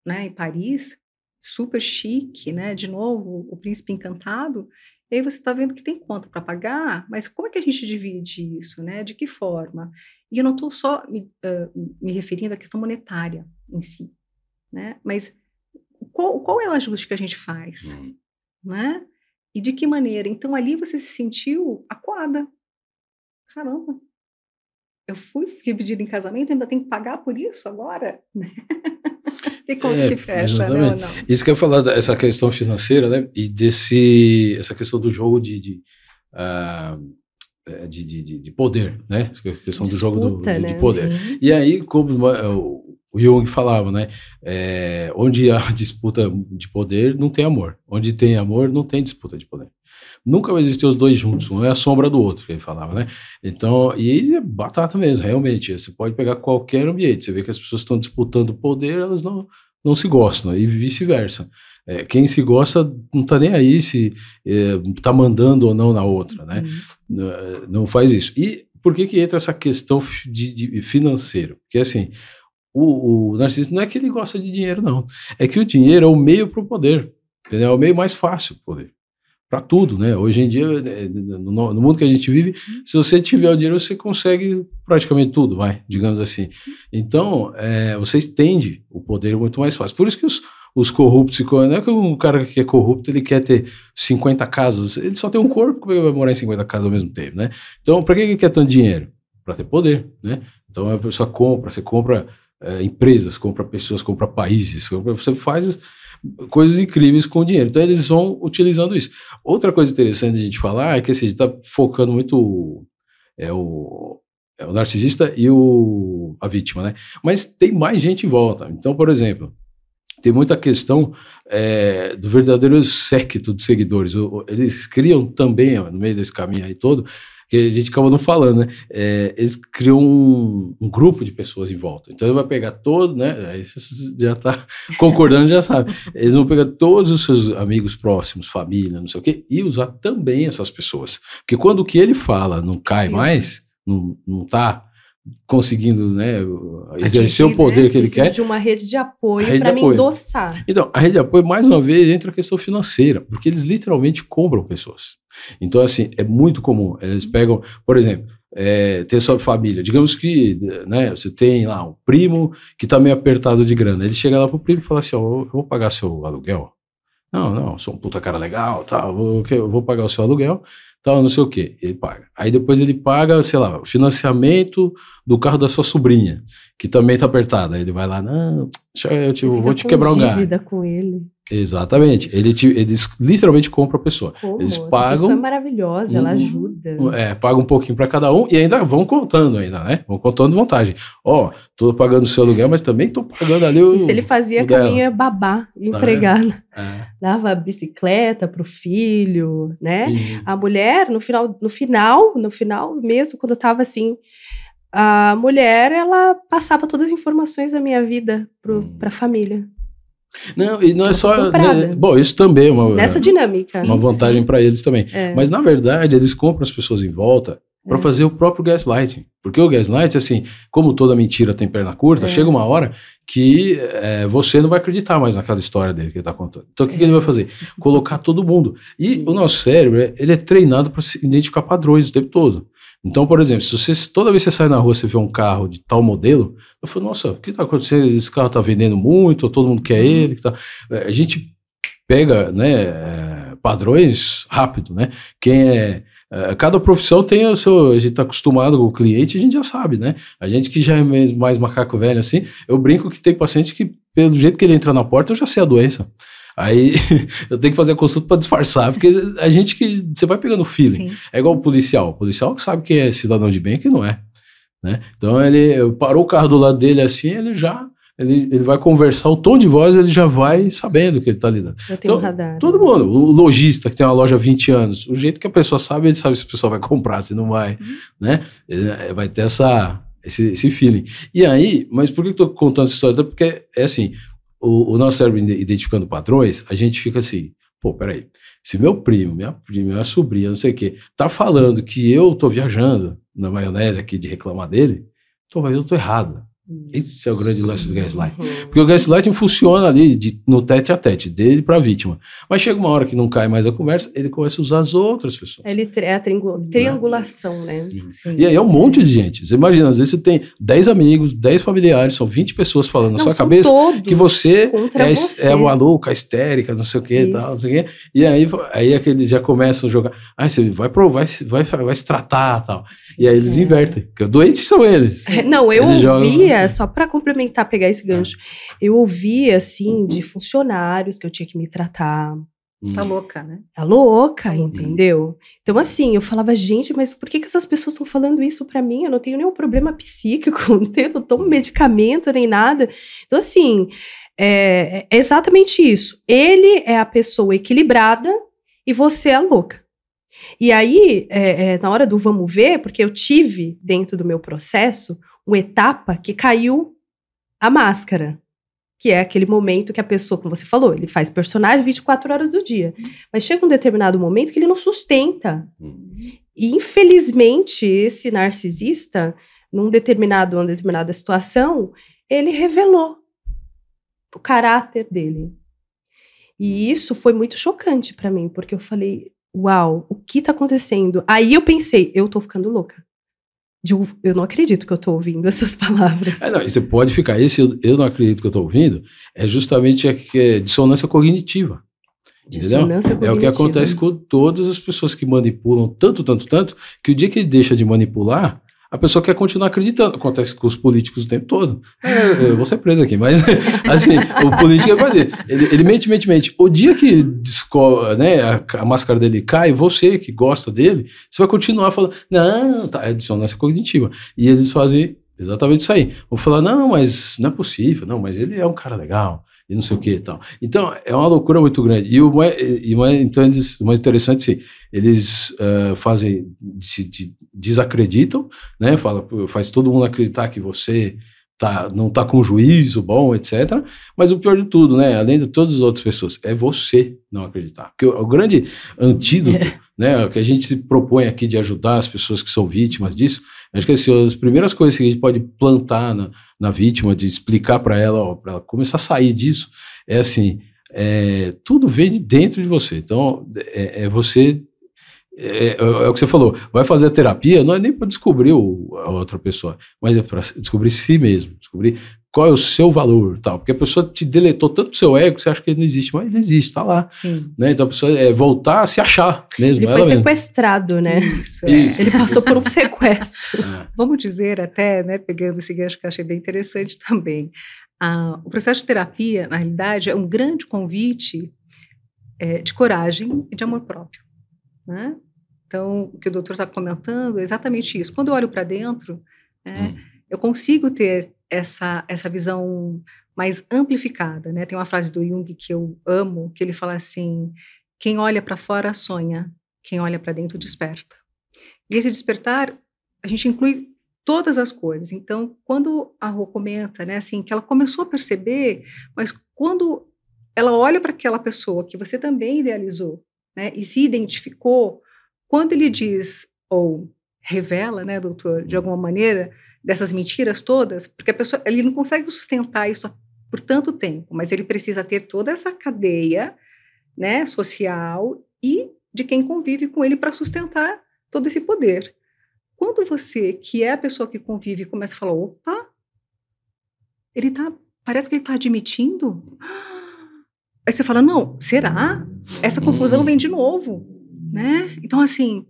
em Paris, super chique, né? De novo, o príncipe encantado. E aí você está vendo que tem conta para pagar, mas como é que a gente divide isso, né? De que forma? E eu não estou só me referindo à questão monetária em si, né? Mas qual é o ajuste que a gente faz, né? E de que maneira? Então, ali você se sentiu acuada. Caramba, fiquei pedida em casamento, ainda tenho que pagar por isso agora? Tem conta que fecha, né? Ou não? Isso que eu ia falar, essa questão financeira, né? E essa questão do jogo de poder, né? Essa questão do jogo de poder. Sim. E aí, como o Jung falava, né? Onde há disputa de poder, não tem amor. Onde tem amor, não tem disputa de poder. Nunca vai existir os dois juntos, um é a sombra do outro, que ele falava, né? Então, e é batata mesmo, realmente. Você pode pegar qualquer ambiente, você vê que as pessoas estão disputando poder, elas não se gostam, e vice-versa. Quem se gosta não tá nem aí se tá mandando ou não na outra, né? Não faz isso. E por que entra essa questão de financeiro? Porque assim, o narcisista não é que ele gosta de dinheiro, não. É que o dinheiro é o meio para o poder, entendeu? É o meio mais fácil do poder. para tudo, né? Hoje em dia, no mundo que a gente vive, se você tiver o dinheiro, você consegue praticamente tudo, digamos assim. Então, você estende o poder muito mais fácil. Por isso que os corruptos, não é que um cara que é corrupto, ele quer ter 50 casas, ele só tem um corpo, como ele vai morar em 50 casas ao mesmo tempo, né? Então, para que ele quer tanto dinheiro? Para ter poder, né? Então, a pessoa você compra empresas, compra pessoas, compra países, você faz coisas incríveis com o dinheiro. Então, eles vão utilizando isso. Outra coisa interessante de a gente falar é que assim, a gente está focando muito o narcisista e a vítima, né? Mas tem mais gente em volta. Então, por exemplo, tem muita questão do verdadeiro séquito de seguidores. Eles criam também, no meio desse caminho aí todo, que a gente acaba não falando, né? Eles criam um grupo de pessoas em volta. Então ele vai pegar todo, né? Aí você já tá concordando, já sabe. Eles vão pegar todos os seus amigos próximos, família, não sei o quê, e usar também essas pessoas. Porque quando o que ele fala não cai mais, não tá conseguindo, né, exercer o poder que ele quer. De uma rede de apoio para me endossar. Então, a rede de apoio, mais uma vez, entra a questão financeira, porque eles literalmente compram pessoas. Então, assim, é muito comum. Eles pegam, por exemplo, ter sua família. Digamos que, né, você tem lá um primo que tá meio apertado de grana. Ele chega lá pro primo e fala assim, eu vou pagar seu aluguel. Não, sou um puta cara legal, tá, eu vou pagar o seu aluguel, tal, não sei o que, ele paga. Aí depois ele paga, sei lá, o financiamento do carro da sua sobrinha, que também tá apertado. Aí ele vai lá, não, eu vou te quebrar um galho. Dívida com ele. Exatamente. Eles literalmente compram a pessoa. Eles pagam. A pessoa é maravilhosa, ela ajuda. Paga um pouquinho para cada um e ainda vão contando ainda, né? Vão contando vantagem. Tô pagando o seu aluguel, mas também tô pagando ali o. Isso ele fazia caminho babá, empregada. Dava bicicleta pro filho, né? A mulher, no final mesmo, quando eu tava assim, a mulher, ela passava todas as informações da minha vida pra família. Não, e não é só. Né, bom, isso também é nessa dinâmica. Uma vantagem para eles também. Mas, na verdade, eles compram as pessoas em volta para fazer o próprio gaslighting. Porque o gaslighting, assim, como toda mentira tem perna curta, chega uma hora que você não vai acreditar mais naquela história dele que ele tá contando. Então, o que ele vai fazer? Colocar todo mundo. E o nosso cérebro, ele é treinado para identificar padrões o tempo todo. Então, por exemplo, se toda vez que você sai na rua você vê um carro de tal modelo, eu falo, nossa, o que está acontecendo? Esse carro está vendendo muito, ou todo mundo quer ele. A gente pega, né, padrões rápido, né? Cada profissão tem o seu. A gente está acostumado com o cliente, a gente já sabe, né? A gente que já é mais macaco velho assim, eu brinco que tem paciente que, pelo jeito que ele entra na porta, eu já sei a doença. Aí eu tenho que fazer a consulta para disfarçar, porque a gente que você vai pegando feeling. Sim. É igual o policial que sabe que é cidadão de bem e que não é, né? Então ele parou o carro do lado dele assim, ele vai conversar, o tom de voz ele já vai sabendo que ele tá lidando. Já tem um radar. Todo mundo, o lojista que tem uma loja há 20 anos, o jeito que a pessoa sabe, ele sabe se a pessoa vai comprar, se não vai, né? Ele vai ter esse feeling. E aí, mas por que eu tô contando essa história? Porque é assim, o nosso cérebro identificando padrões, a gente fica assim, peraí, se meu primo, minha prima, minha sobrinha, não sei o quê, tá falando que eu tô viajando na maionese aqui de reclamar dele, então eu tô errado. Esse é o grande lance do gaslighting. Porque o gaslighting funciona ali no tete a tete, dele para a vítima. Mas chega uma hora que não cai mais a conversa, ele começa a usar as outras pessoas. É a triangulação, né? Sim. E aí é um monte de gente. Você imagina, às vezes você tem 10 amigos, 10 familiares, são 20 pessoas falando na sua cabeça que você é maluca, histérica, não sei o que e tal, não sei o quê. E aí aqueles já começam a jogar. Você vai se tratar e tal. Sim, e aí eles invertem. Porque doentes são eles. Eu ouvia. Só para complementar, pegar esse gancho, eu ouvia, assim, de funcionários que eu tinha que me tratar. Tá louca, né? Tá louca, entendeu? Então, assim, eu falava, gente, mas por que essas pessoas estão falando isso pra mim? Eu não tenho nenhum problema psíquico, não tomo medicamento nem nada. Então, assim, é exatamente isso. Ele é a pessoa equilibrada e você é a louca. E aí, na hora do vamos ver, porque eu tive, dentro do meu processo, uma etapa que caiu a máscara, que é aquele momento que a pessoa, como você falou, ele faz personagem 24 horas do dia, mas chega um determinado momento que ele não sustenta. E, infelizmente, esse narcisista, numa determinada situação, ele revelou o caráter dele. E isso foi muito chocante para mim, porque eu falei, uau, o que tá acontecendo? Aí eu pensei, eu tô ficando louca. Eu não acredito que eu tô ouvindo essas palavras. Não, e você pode ficar, eu não acredito que eu tô ouvindo, é justamente a dissonância cognitiva. Dissonância cognitiva. É o que acontece com todas as pessoas que manipulam tanto, que o dia que ele deixa de manipular, a pessoa quer continuar acreditando. Acontece com os políticos o tempo todo. Eu vou ser preso aqui, mas assim, o político vai fazer. Ele mente. O dia que descobre, né, a máscara dele cai, você que gosta dele, você vai continuar falando, não, tá, é dissonância cognitiva. E eles fazem exatamente isso aí. Vão falar, não, mas não é possível, não, mas ele é um cara legal. E não sei o que e tal. Então, é uma loucura muito grande. Então, o mais interessante, sim, eles desacreditam, né? Faz todo mundo acreditar que você não está com juízo bom, etc. Mas o pior de tudo, né? Além de todas as outras pessoas, é você não acreditar. Porque o grande antídoto, né? Que a gente se propõe aqui de ajudar as pessoas que são vítimas disso, acho que assim, as primeiras coisas que a gente pode plantar na vítima, de explicar para ela começar a sair disso, é assim, tudo vem de dentro de você. Então, você, o que você falou, vai fazer a terapia, não é nem para descobrir a outra pessoa, mas é para descobrir si mesmo, descobrir qual é o seu valor, tal, porque a pessoa te deletou tanto o seu ego que você acha que ele não existe, mas ele existe, está lá. Sim. Né? Então a pessoa voltar a se achar mesmo. Ele foi sequestrado, né? Isso. Ele passou por um sequestro. Vamos dizer até, né, pegando esse gancho que eu achei bem interessante também, o processo de terapia, na realidade, é um grande convite de coragem e de amor próprio, né? Então, o que o doutor está comentando é exatamente isso. Quando eu olho para dentro, né, eu consigo ter essa visão mais amplificada, né? Tem uma frase do Jung que eu amo, que ele fala assim, quem olha para fora sonha, quem olha para dentro desperta. E esse despertar, a gente inclui todas as coisas. Então, quando a Rô comenta, né, assim, que ela começou a perceber, mas quando ela olha para aquela pessoa que você também idealizou, né, e se identificou, quando ele diz, ou revela, né, doutor, de alguma maneira, dessas mentiras todas, porque a pessoa, ele não consegue sustentar isso por tanto tempo, mas ele precisa ter toda essa cadeia, né, social e de quem convive com ele para sustentar todo esse poder. Quando você, que é a pessoa que convive, começa a falar, opa, parece que ele está admitindo. Aí você fala, não, será? Essa confusão vem de novo, né? Então, assim,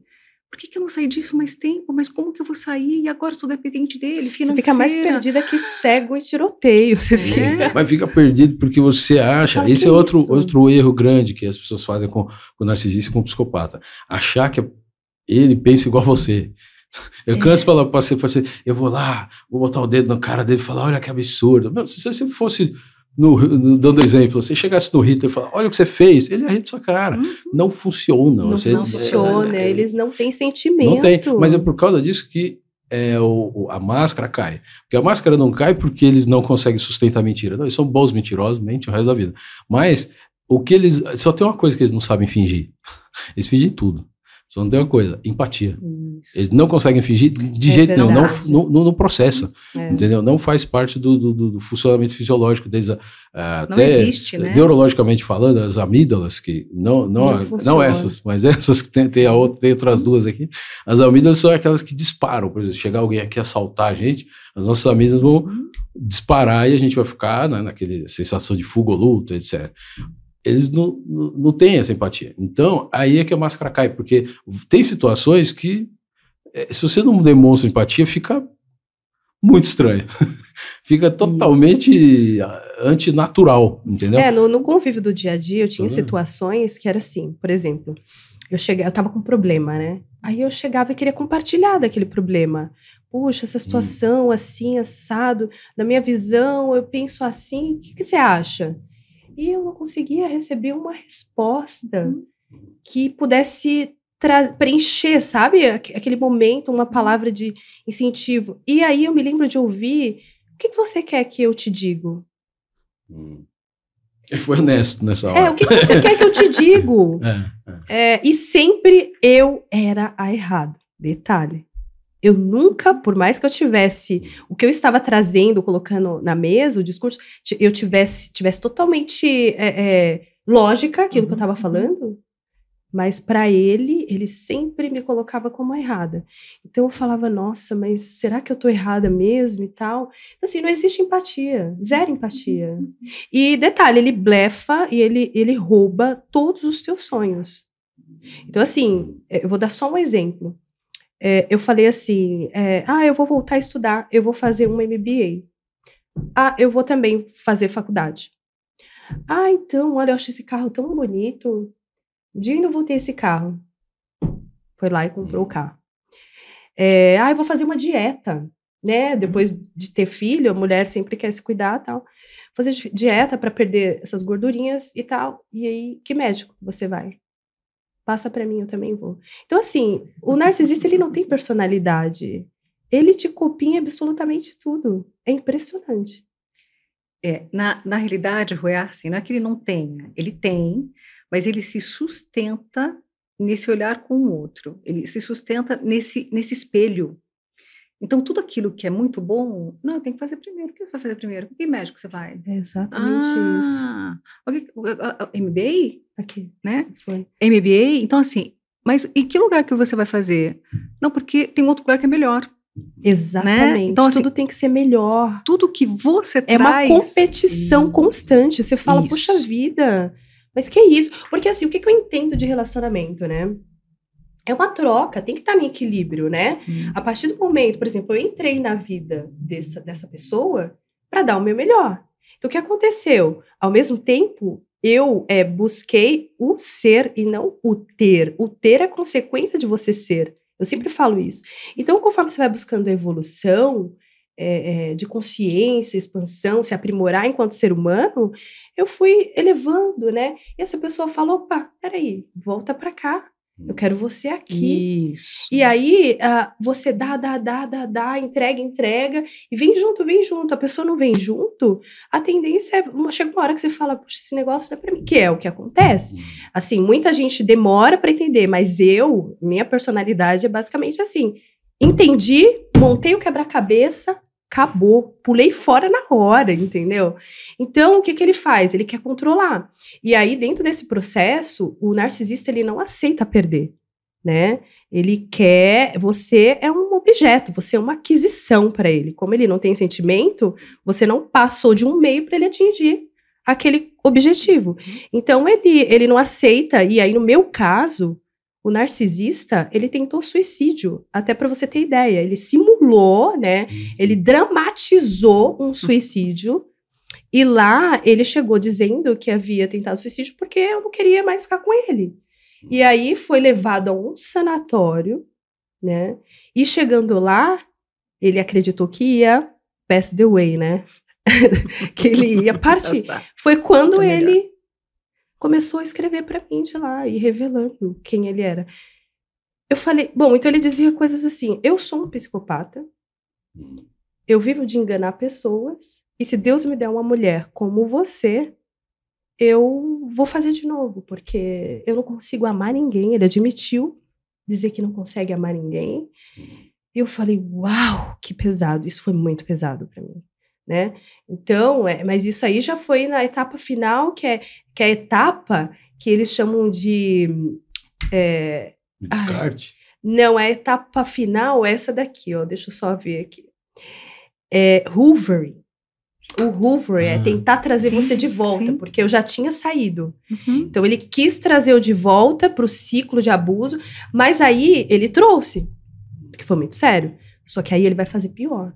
por que eu não saí disso mais tempo? Mas como que eu vou sair? E agora sou dependente dele, financeira. Você fica mais perdida que cego e tiroteio. Você fica. Mas fica perdido porque você acha... Esse é outro erro grande que as pessoas fazem com o narcisista e com o psicopata. Achar que ele pensa igual a você. Eu canso de falar para você, eu vou lá, vou botar o dedo na cara dele e falar, olha que absurdo. Meu, se você fosse... dando exemplo, você chegasse no Hitler e falar, olha o que você fez, ele ia rir de sua cara. Não funciona. Não funciona, eles não têm sentimento. Não tem, mas é por causa disso que a máscara cai. Porque a máscara não cai porque eles não conseguem sustentar a mentira. Não, eles são bons mentirosos, mentem o resto da vida. Mas só tem uma coisa que eles não sabem fingir. Eles fingem tudo. Só não tem uma coisa, empatia. Isso. Eles não conseguem fingir de jeito nenhum, não processa, entendeu? Não faz parte do funcionamento fisiológico deles. Até existe, né? Neurologicamente falando, as amígdalas, que não essas, mas essas que tem outras duas aqui, as amígdalas são aquelas que disparam. Por exemplo, chegar alguém aqui assaltar a gente, as nossas amígdalas vão disparar e a gente vai ficar naquele sensação de fuga ou luta, etc. Eles não têm essa empatia. Então, aí é que a máscara cai, porque tem situações que, se você não demonstra empatia, fica muito estranho. Fica totalmente antinatural, entendeu? No convívio do dia a dia, eu tinha situações que era assim, por exemplo, eu tava com um problema, né? Aí eu chegava e queria compartilhar daquele problema. Puxa, essa situação assim, assado, na minha visão, eu penso assim, o que você acha? E eu não conseguia receber uma resposta que pudesse preencher, sabe? Aquele momento, uma palavra de incentivo. E aí eu me lembro de ouvir, o que você quer que eu te diga? Ele foi honesto nessa hora. O que você quer que eu te digo? E sempre eu era a errada. Detalhe. Eu nunca, por mais que eu tivesse o que eu estava trazendo, colocando na mesa, o discurso, eu tivesse totalmente lógica aquilo que eu estava falando, Mas para ele sempre me colocava como errada. Então eu falava, nossa, mas será que eu tô errada mesmo e tal? Então, assim, não existe empatia, zero empatia. E detalhe, ele blefa e ele rouba todos os teus sonhos. Então, assim, eu vou dar só um exemplo. Eu falei assim, eu vou voltar a estudar, eu vou fazer uma MBA. Eu vou também fazer faculdade. Então, olha, eu acho esse carro tão bonito. Um dia eu ainda vou ter esse carro. Foi lá e comprou o carro. Eu vou fazer uma dieta, né? Depois de ter filho, a mulher sempre quer se cuidar e tal. Fazer dieta para perder essas gordurinhas e tal. E aí, que médico você vai? Passa para mim, eu também vou. Então, assim, o narcisista, ele não tem personalidade. Ele te copia absolutamente tudo. É impressionante. Na realidade, Rui, assim, não é que ele não tenha. Ele tem, mas ele se sustenta nesse olhar com o outro. Ele se sustenta nesse espelho. Então, tudo aquilo que é muito bom, não, tem que fazer primeiro. O que você vai fazer primeiro? Que médico você vai? É exatamente isso. MBA? Aqui. Né? Foi. MBA? Então, assim, mas em que lugar que você vai fazer? Não, porque tem outro lugar que é melhor. Exatamente. Né? Então, assim, tudo tem que ser melhor. Tudo que você traz... É uma competição constante. Você fala, puxa vida, mas que é isso? Porque, assim, o que eu entendo de relacionamento, né? É uma troca, tem que estar em equilíbrio, né? A partir do momento, por exemplo, eu entrei na vida dessa pessoa para dar o meu melhor. Então, o que aconteceu? Ao mesmo tempo, eu busquei o ser e não o ter. O ter é consequência de você ser. Eu sempre falo isso. Então, conforme você vai buscando a evolução de consciência, expansão, se aprimorar enquanto ser humano, eu fui elevando, né? E essa pessoa falou, opa, peraí, volta para cá. Eu quero você aqui. Isso. E aí, você dá, entrega, e vem junto. A pessoa não vem junto, a tendência chega uma hora que você fala, puxa, esse negócio não é pra mim, que é o que acontece. Assim, muita gente demora para entender, mas minha personalidade é basicamente assim, entendi, montei o quebra-cabeça, acabou, pulei fora na hora, entendeu? Então, o que ele faz? Ele quer controlar. E aí, dentro desse processo, o narcisista, ele não aceita perder, né? Ele quer... Você é um objeto, você é uma aquisição para ele. Como ele não tem sentimento, você não passou de um meio para ele atingir aquele objetivo. Então, ele não aceita, e aí, no meu caso... O narcisista, ele tentou suicídio, até para você ter ideia. Ele simulou, né? Ele dramatizou um suicídio. E lá, ele chegou dizendo que havia tentado suicídio porque eu não queria mais ficar com ele. E aí, foi levado a um sanatório, né? E chegando lá, ele acreditou que ia pass the way, né? Que ele ia partir. Foi quando ele... começou a escrever para mim de lá e revelando quem ele era. Eu falei, bom, então ele dizia coisas assim, eu sou um psicopata, eu vivo de enganar pessoas, e se Deus me der uma mulher como você, eu vou fazer de novo, porque eu não consigo amar ninguém. Ele admitiu dizer que não consegue amar ninguém. E eu falei, uau, que pesado, isso foi muito pesado para mim. Né? Então, mas isso aí já foi na etapa final, que é a etapa que eles chamam de... descarte? Não, a etapa final é essa daqui, ó, deixa eu só ver aqui. Hoovering. O Hoover é tentar trazer você de volta, porque eu já tinha saído. Então, ele quis trazer eu de volta para o ciclo de abuso, mas aí ele trouxe, porque foi muito sério. Só que aí ele vai fazer pior.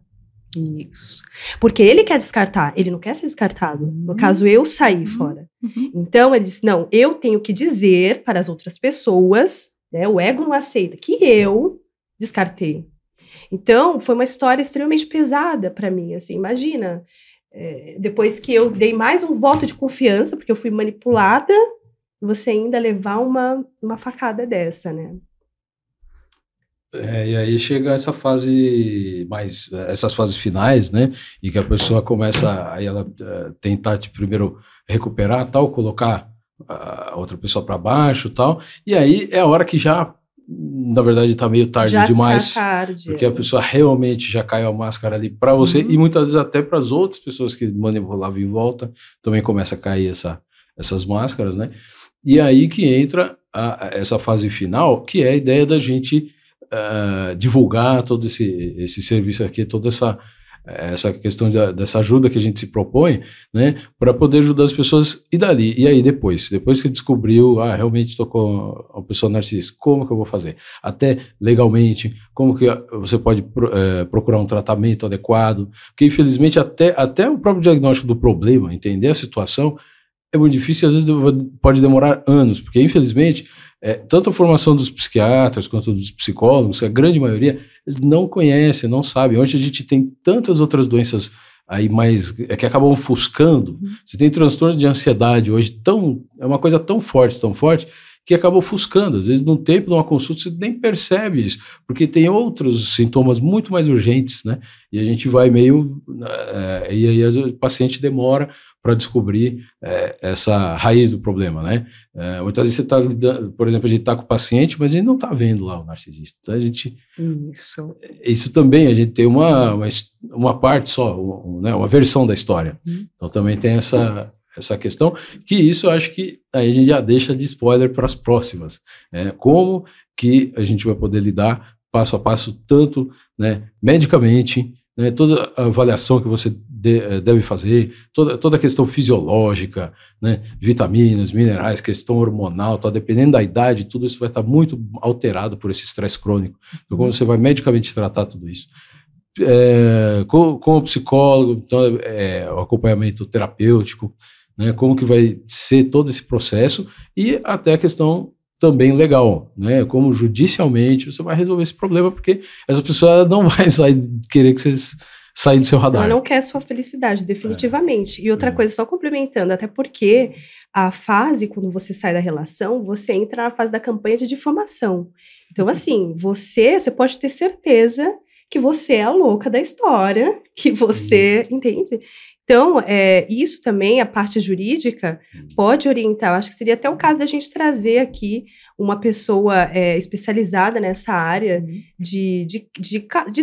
Isso. Porque ele quer descartar, ele não quer ser descartado. No caso, eu saí fora. Então, ele disse, não, eu tenho que dizer para as outras pessoas, né, o ego não aceita, que eu descartei. Então, foi uma história extremamente pesada para mim, assim, imagina, depois que eu dei mais um voto de confiança, porque eu fui manipulada, você ainda levar uma facada dessa, né? E aí chega essa fase essas fases finais, né, e que a pessoa começa, aí ela tentar primeiro recuperar, tal, colocar a outra pessoa para baixo, tal, e aí é a hora que já, na verdade, tá meio tarde já demais, tá tarde, porque a pessoa realmente já caiu a máscara ali para você, e muitas vezes até para as outras pessoas que manipulavam em volta, também começa a cair essas máscaras, né, e aí que entra essa fase final, que é a ideia da gente divulgar todo esse serviço aqui, toda essa questão dessa ajuda que a gente se propõe, né, para poder ajudar as pessoas e aí depois que descobriu, realmente estou com uma pessoa narcisista, como que eu vou fazer? Até legalmente, como que você pode procurar um tratamento adequado, porque infelizmente até o próprio diagnóstico do problema, entender a situação, é muito difícil, às vezes pode demorar anos, porque infelizmente tanto a formação dos psiquiatras quanto dos psicólogos, a grande maioria, eles não conhecem, não sabem. Hoje a gente tem tantas outras doenças aí que acabam ofuscando. Você tem transtorno de ansiedade hoje, é uma coisa tão forte, que acaba ofuscando. Às vezes, num tempo de uma consulta, você nem percebe isso, porque tem outros sintomas muito mais urgentes, né? E a gente vai meio... e aí, às vezes, o paciente demora para descobrir essa raiz do problema, né? Muitas vezes você está lidando, por exemplo, a gente está com o paciente, mas a gente não está vendo lá o narcisista. Então, a gente... Isso também, a gente tem uma parte só, né? Uma versão da história. Então, também tem essa questão, que isso eu acho que aí a gente já deixa de spoiler para as próximas. Como que a gente vai poder lidar passo a passo, tanto, né, medicamente, né, toda a avaliação que você deve fazer, toda a questão fisiológica, né, vitaminas, minerais, questão hormonal, dependendo da idade, tudo isso vai estar muito alterado por esse estresse crônico. Então, como você vai medicamente tratar tudo isso? Com o psicólogo, então, o acompanhamento terapêutico, né, como que vai ser todo esse processo e até a questão também legal, né, como judicialmente você vai resolver esse problema, porque essa pessoa não vai querer que você saia do seu radar. Ela não quer sua felicidade, definitivamente. E outra coisa, só complementando, até porque a fase, quando você sai da relação, você entra na fase da campanha de difamação. Então, assim, você pode ter certeza que você é a louca da história, que você, entende? Então, isso também, a parte jurídica, pode orientar. Eu acho que seria até o caso da gente trazer aqui uma pessoa especializada nessa área de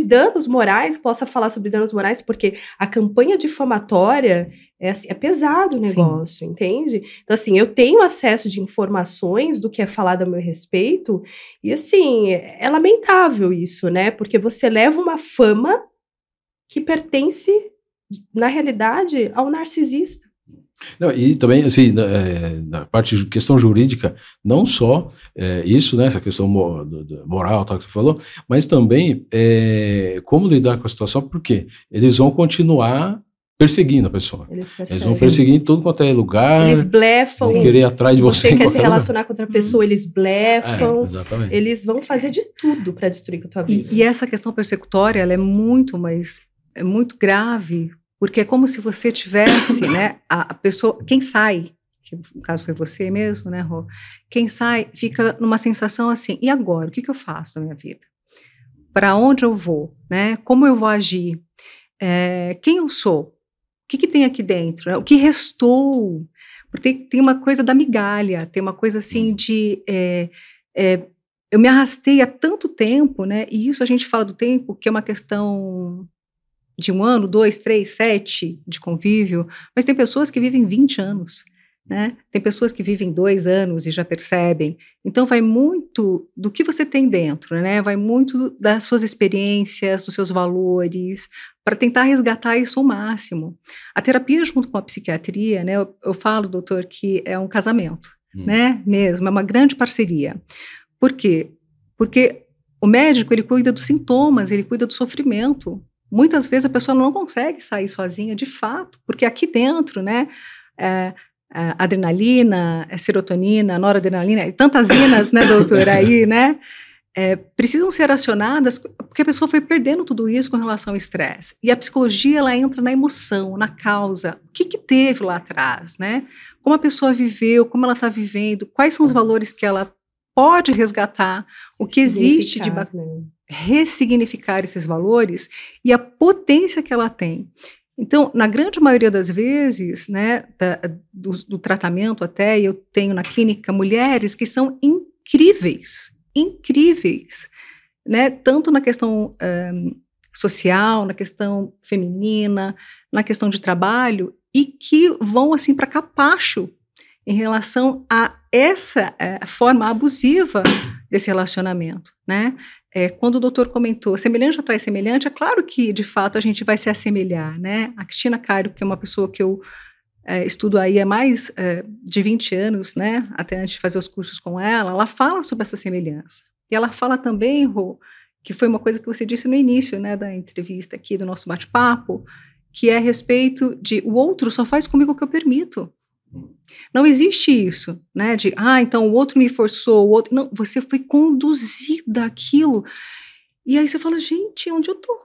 danos morais, possa falar sobre danos morais, porque a campanha difamatória é pesado o negócio, sim, entende? Então, assim, eu tenho acesso de informações do que é falado a meu respeito, e, assim, é lamentável isso, né? Porque você leva uma fama que pertence, na realidade, ao narcisista. Não, e também, assim, na parte de questão jurídica, não só isso, né, essa questão moral, tal, que você falou, mas também como lidar com a situação, porque eles vão continuar perseguindo a pessoa. Eles vão perseguir em tudo quanto é lugar. Eles blefam. Vão querer ir atrás de você. Você quer se relacionar com outra pessoa, eles blefam. Exatamente. Eles vão fazer de tudo para destruir a tua vida. E essa questão persecutória, ela é muito grave, porque é como se você tivesse, né, a pessoa, quem sai, que no caso foi você mesmo, né, Rô? Quem sai fica numa sensação assim, e agora? O que eu faço na minha vida? Para onde eu vou? Né? Como eu vou agir? Quem eu sou? O que tem aqui dentro? Né? O que restou? Porque tem uma coisa da migalha, tem uma coisa assim de... eu me arrastei há tanto tempo, né? E isso a gente fala do tempo, que é uma questão de 1 ano, 2, 3, 7 de convívio, mas tem pessoas que vivem 20 anos, né? Tem pessoas que vivem 2 anos e já percebem. Então vai muito do que você tem dentro, né? Vai muito das suas experiências, dos seus valores, para tentar resgatar isso ao máximo. A terapia junto com a psiquiatria, né? Eu falo, doutor, que é um casamento, né? Mesmo, é uma grande parceria. Por quê? Porque o médico, ele cuida dos sintomas, ele cuida do sofrimento. Muitas vezes a pessoa não consegue sair sozinha, de fato, porque aqui dentro, né, adrenalina, serotonina, noradrenalina, e tantas inas, né, doutora, aí, né, precisam ser acionadas, porque a pessoa foi perdendo tudo isso com relação ao estresse. E a psicologia, ela entra na emoção, na causa. O que teve lá atrás, né? Como a pessoa viveu, como ela está vivendo, quais são os valores que ela pode resgatar, o que existe de ressignificar esses valores e a potência que ela tem. Então, na grande maioria das vezes, né, do tratamento até, eu tenho na clínica mulheres que são incríveis, né, tanto na questão social, na questão feminina, na questão de trabalho, e que vão assim para capacho em relação a essa forma abusiva desse relacionamento, né? Quando o doutor comentou, semelhante atrai semelhante, é claro que, de fato, a gente vai se assemelhar, né? A Cristina Cairo, que é uma pessoa que eu estudo aí há mais de 20 anos, né? Até antes de fazer os cursos com ela fala sobre essa semelhança. E ela fala também, Rô, que foi uma coisa que você disse no início, né, da entrevista aqui, do nosso bate-papo, que é a respeito de o outro só faz comigo o que eu permito. Não existe isso, né, de, então o outro me forçou, o outro... Não, você foi conduzida àquilo. E aí você fala, gente, onde eu tô?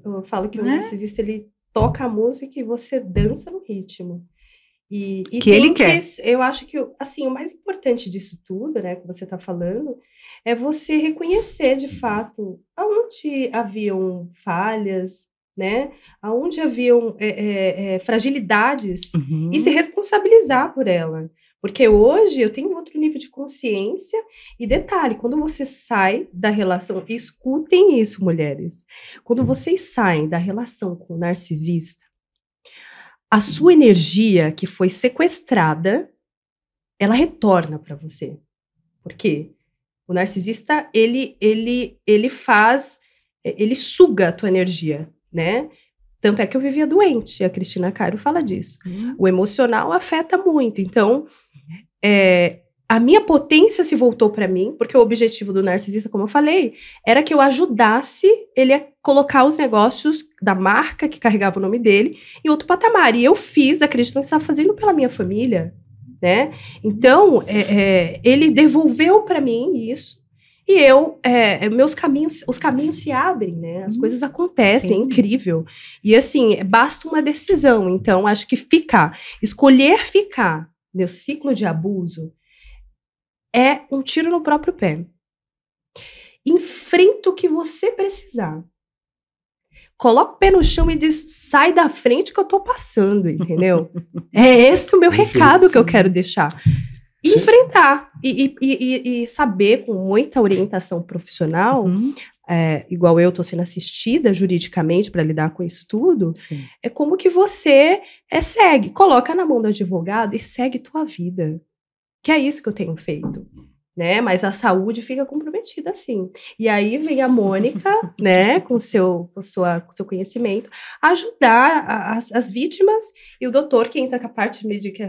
Eu falo que o narcisista, ele toca a música e você dança no ritmo. E que ele quer. Eu acho que, assim, o mais importante disso tudo, né, que você está falando, é você reconhecer, de fato, aonde haviam falhas, né, aonde haviam fragilidades, e se responsabilizar por ela. Porque hoje eu tenho outro nível de consciência, e detalhe, quando você sai da relação, escutem isso, mulheres, quando vocês saem da relação com o narcisista, a sua energia que foi sequestrada, ela retorna para você. Por quê? O narcisista, ele suga a tua energia, né? Tanto é que eu vivia doente, a Cristina Cairo fala disso. O emocional afeta muito. Então, a minha potência se voltou para mim, porque o objetivo do narcisista, como eu falei, era que eu ajudasse ele a colocar os negócios da marca que carregava o nome dele em outro patamar. E eu fiz, acreditando que estava fazendo pela minha família, né? Então, ele devolveu para mim isso, e os caminhos se abrem, né? As coisas acontecem, é incrível. E assim, basta uma decisão. Então, acho que escolher ficar no ciclo de abuso é um tiro no próprio pé. Enfrenta o que você precisar. Coloca o pé no chão e diz, sai da frente que eu tô passando, entendeu? É esse o meu recado que eu quero deixar. E enfrentar. E saber, com muita orientação profissional, igual eu tô sendo assistida juridicamente para lidar com isso tudo, é como que você segue. Coloca na mão do advogado e segue tua vida. Que é isso que eu tenho feito. Né? Mas a saúde fica comprometida, sim. E aí vem a Mônica, né, com seu conhecimento, ajudar as vítimas, e o doutor que entra com a parte de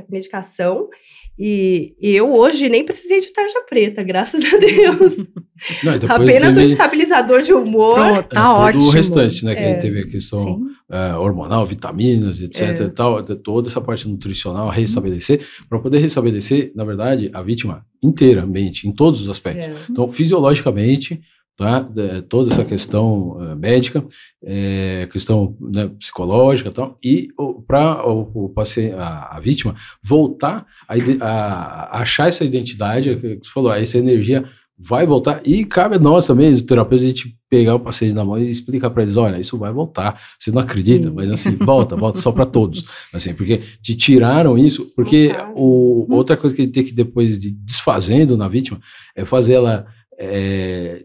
medicação. E eu hoje nem precisei de tarja preta, graças a Deus. Não, apenas um estabilizador de humor. Pronto, tá ótimo. O restante, né? Que aí teve a questão hormonal, vitaminas, etc. E tal, toda essa parte nutricional, restabelecer. Para poder restabelecer, na verdade, a vítima inteiramente, em todos os aspectos. Então, fisiologicamente, tá? Toda essa questão médica, questão, né, psicológica e tal, e para o paciente, a vítima voltar a achar essa identidade, que você falou, essa energia vai voltar, e cabe a nós também, os terapeutas, a gente pegar o paciente na mão e explicar para eles, olha, isso vai voltar, você não acredita, mas assim, volta só para todos, assim, porque te tiraram isso, porque outra coisa que ele tem que depois de desfazendo na vítima, é fazer ela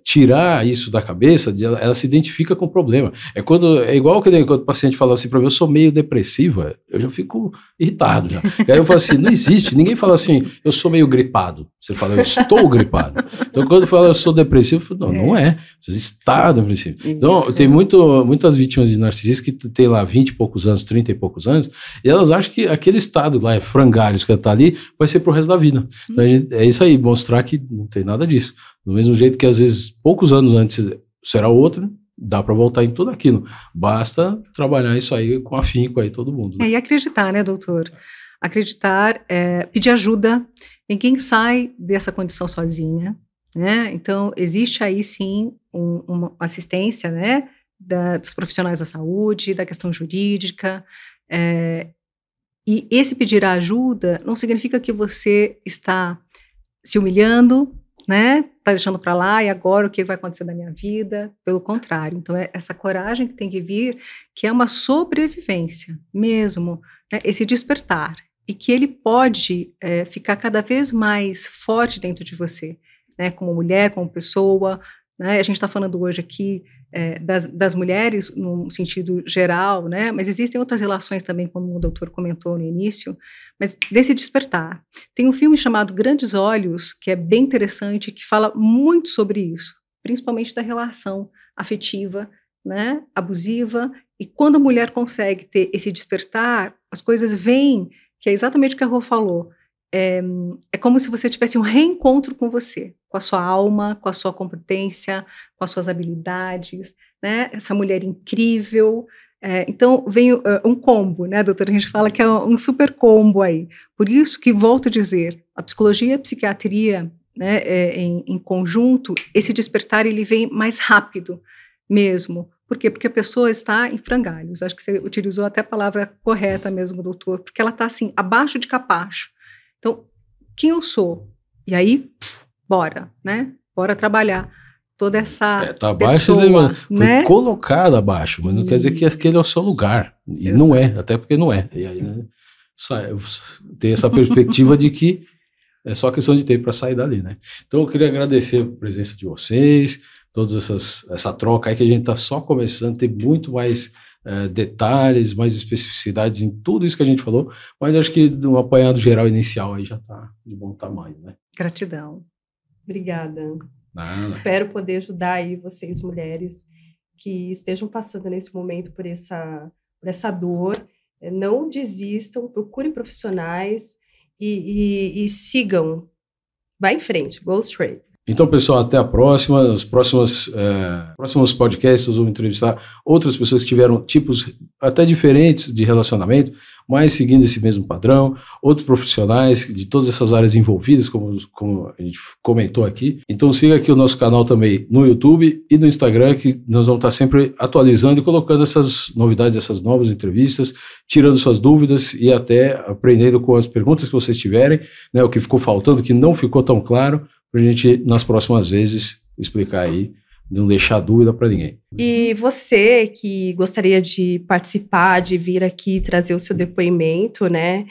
tirar isso da cabeça, ela se identifica com o problema. É igual quando o paciente fala assim para mim, eu sou meio depressiva, eu já fico irritado já. E aí eu falo assim, não existe, ninguém fala assim, eu sou meio gripado. Você fala, eu estou gripado. Então quando fala eu sou depressivo, eu falo, não é, você está depressivo. Então tem muitas vítimas de narcisismo que tem lá 20 e poucos anos, 30 e poucos anos, e elas acham que aquele estado lá, frangalhos que está ali, vai ser pro resto da vida. Então é isso aí, mostrar que não tem nada disso. Do mesmo jeito que, às vezes, poucos anos antes será outro, dá para voltar em tudo aquilo. Basta trabalhar isso aí com afinco aí, todo mundo. Né? E acreditar, né, doutor? Acreditar, pedir ajuda. Ninguém sai dessa condição sozinha, né? Então, existe aí, sim, uma assistência, né, dos profissionais da saúde, da questão jurídica. E esse pedir ajuda não significa que você está se humilhando, né, tá deixando para lá, e agora o que vai acontecer na minha vida? Pelo contrário, então é essa coragem que tem que vir, que é uma sobrevivência mesmo, né, esse despertar, e que ele pode ficar cada vez mais forte dentro de você, né, como mulher, como pessoa, né, a gente está falando hoje aqui das mulheres, no sentido geral, né? Mas existem outras relações também, como o doutor comentou no início, mas desse despertar. Tem um filme chamado Grandes Olhos, que é bem interessante, que fala muito sobre isso, principalmente da relação afetiva, né, abusiva, e quando a mulher consegue ter esse despertar, as coisas vêm, que é exatamente o que a Rô falou, é como se você tivesse um reencontro com você, com a sua alma, com a sua competência, com as suas habilidades, né? Essa mulher incrível. Então, vem um combo, né, doutora? A gente fala que é um super combo aí. Por isso que, volto a dizer, a psicologia e a psiquiatria, né, em conjunto, esse despertar ele vem mais rápido mesmo. Por quê? Porque a pessoa está em frangalhos. Acho que você utilizou até a palavra correta mesmo, doutor, porque ela está assim, abaixo de capacho. Então, quem eu sou? E aí, bora, né? Bora trabalhar toda essa tá abaixo, pessoa, né? Foi colocado abaixo, mas não quer dizer que aquele é o seu lugar. E exato. Não é, até porque não é. E aí, né, tem essa perspectiva de que é só questão de tempo para sair dali, né? Então, eu queria agradecer a presença de vocês, toda essa troca aí que a gente está só começando a ter muito mais detalhes, mais especificidades em tudo isso que a gente falou, mas acho que no apanhado geral inicial aí já está de bom tamanho, né? Gratidão. Obrigada. Nada. Espero poder ajudar aí vocês, mulheres, que estejam passando nesse momento por essa dor. Não desistam, procurem profissionais e sigam. Vai em frente, go straight. Então, pessoal, até a próxima. Nos próximos podcasts, nós vamos entrevistar outras pessoas que tiveram tipos até diferentes de relacionamento, mas seguindo esse mesmo padrão, outros profissionais de todas essas áreas envolvidas, como a gente comentou aqui. Então, siga aqui o nosso canal também no YouTube e no Instagram, que nós vamos estar sempre atualizando e colocando essas novidades, essas novas entrevistas, tirando suas dúvidas e até aprendendo com as perguntas que vocês tiverem, né, o que ficou faltando, que não ficou tão claro, para a gente, nas próximas vezes, explicar aí, não deixar dúvida para ninguém. E você que gostaria de participar, de vir aqui trazer o seu depoimento, né?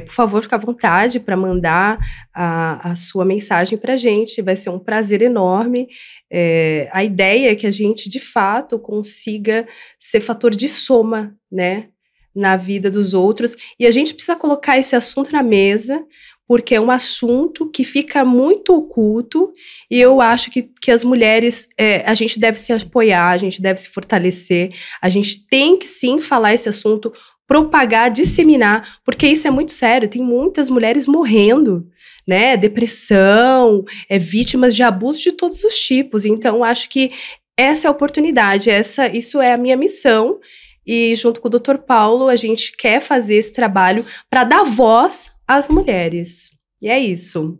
Por favor, fique à vontade para mandar a sua mensagem para a gente. Vai ser um prazer enorme. A ideia é que a gente, de fato, consiga ser fator de soma, né, na vida dos outros. E a gente precisa colocar esse assunto na mesa, porque é um assunto que fica muito oculto, e eu acho que as mulheres, a gente deve se apoiar, a gente deve se fortalecer, a gente tem que sim falar esse assunto, propagar, disseminar, porque isso é muito sério, tem muitas mulheres morrendo, né, depressão, vítimas de abuso de todos os tipos, então acho que essa é a oportunidade, isso é a minha missão, e junto com o Dr. Paulo, a gente quer fazer esse trabalho para dar voz às mulheres. E é isso.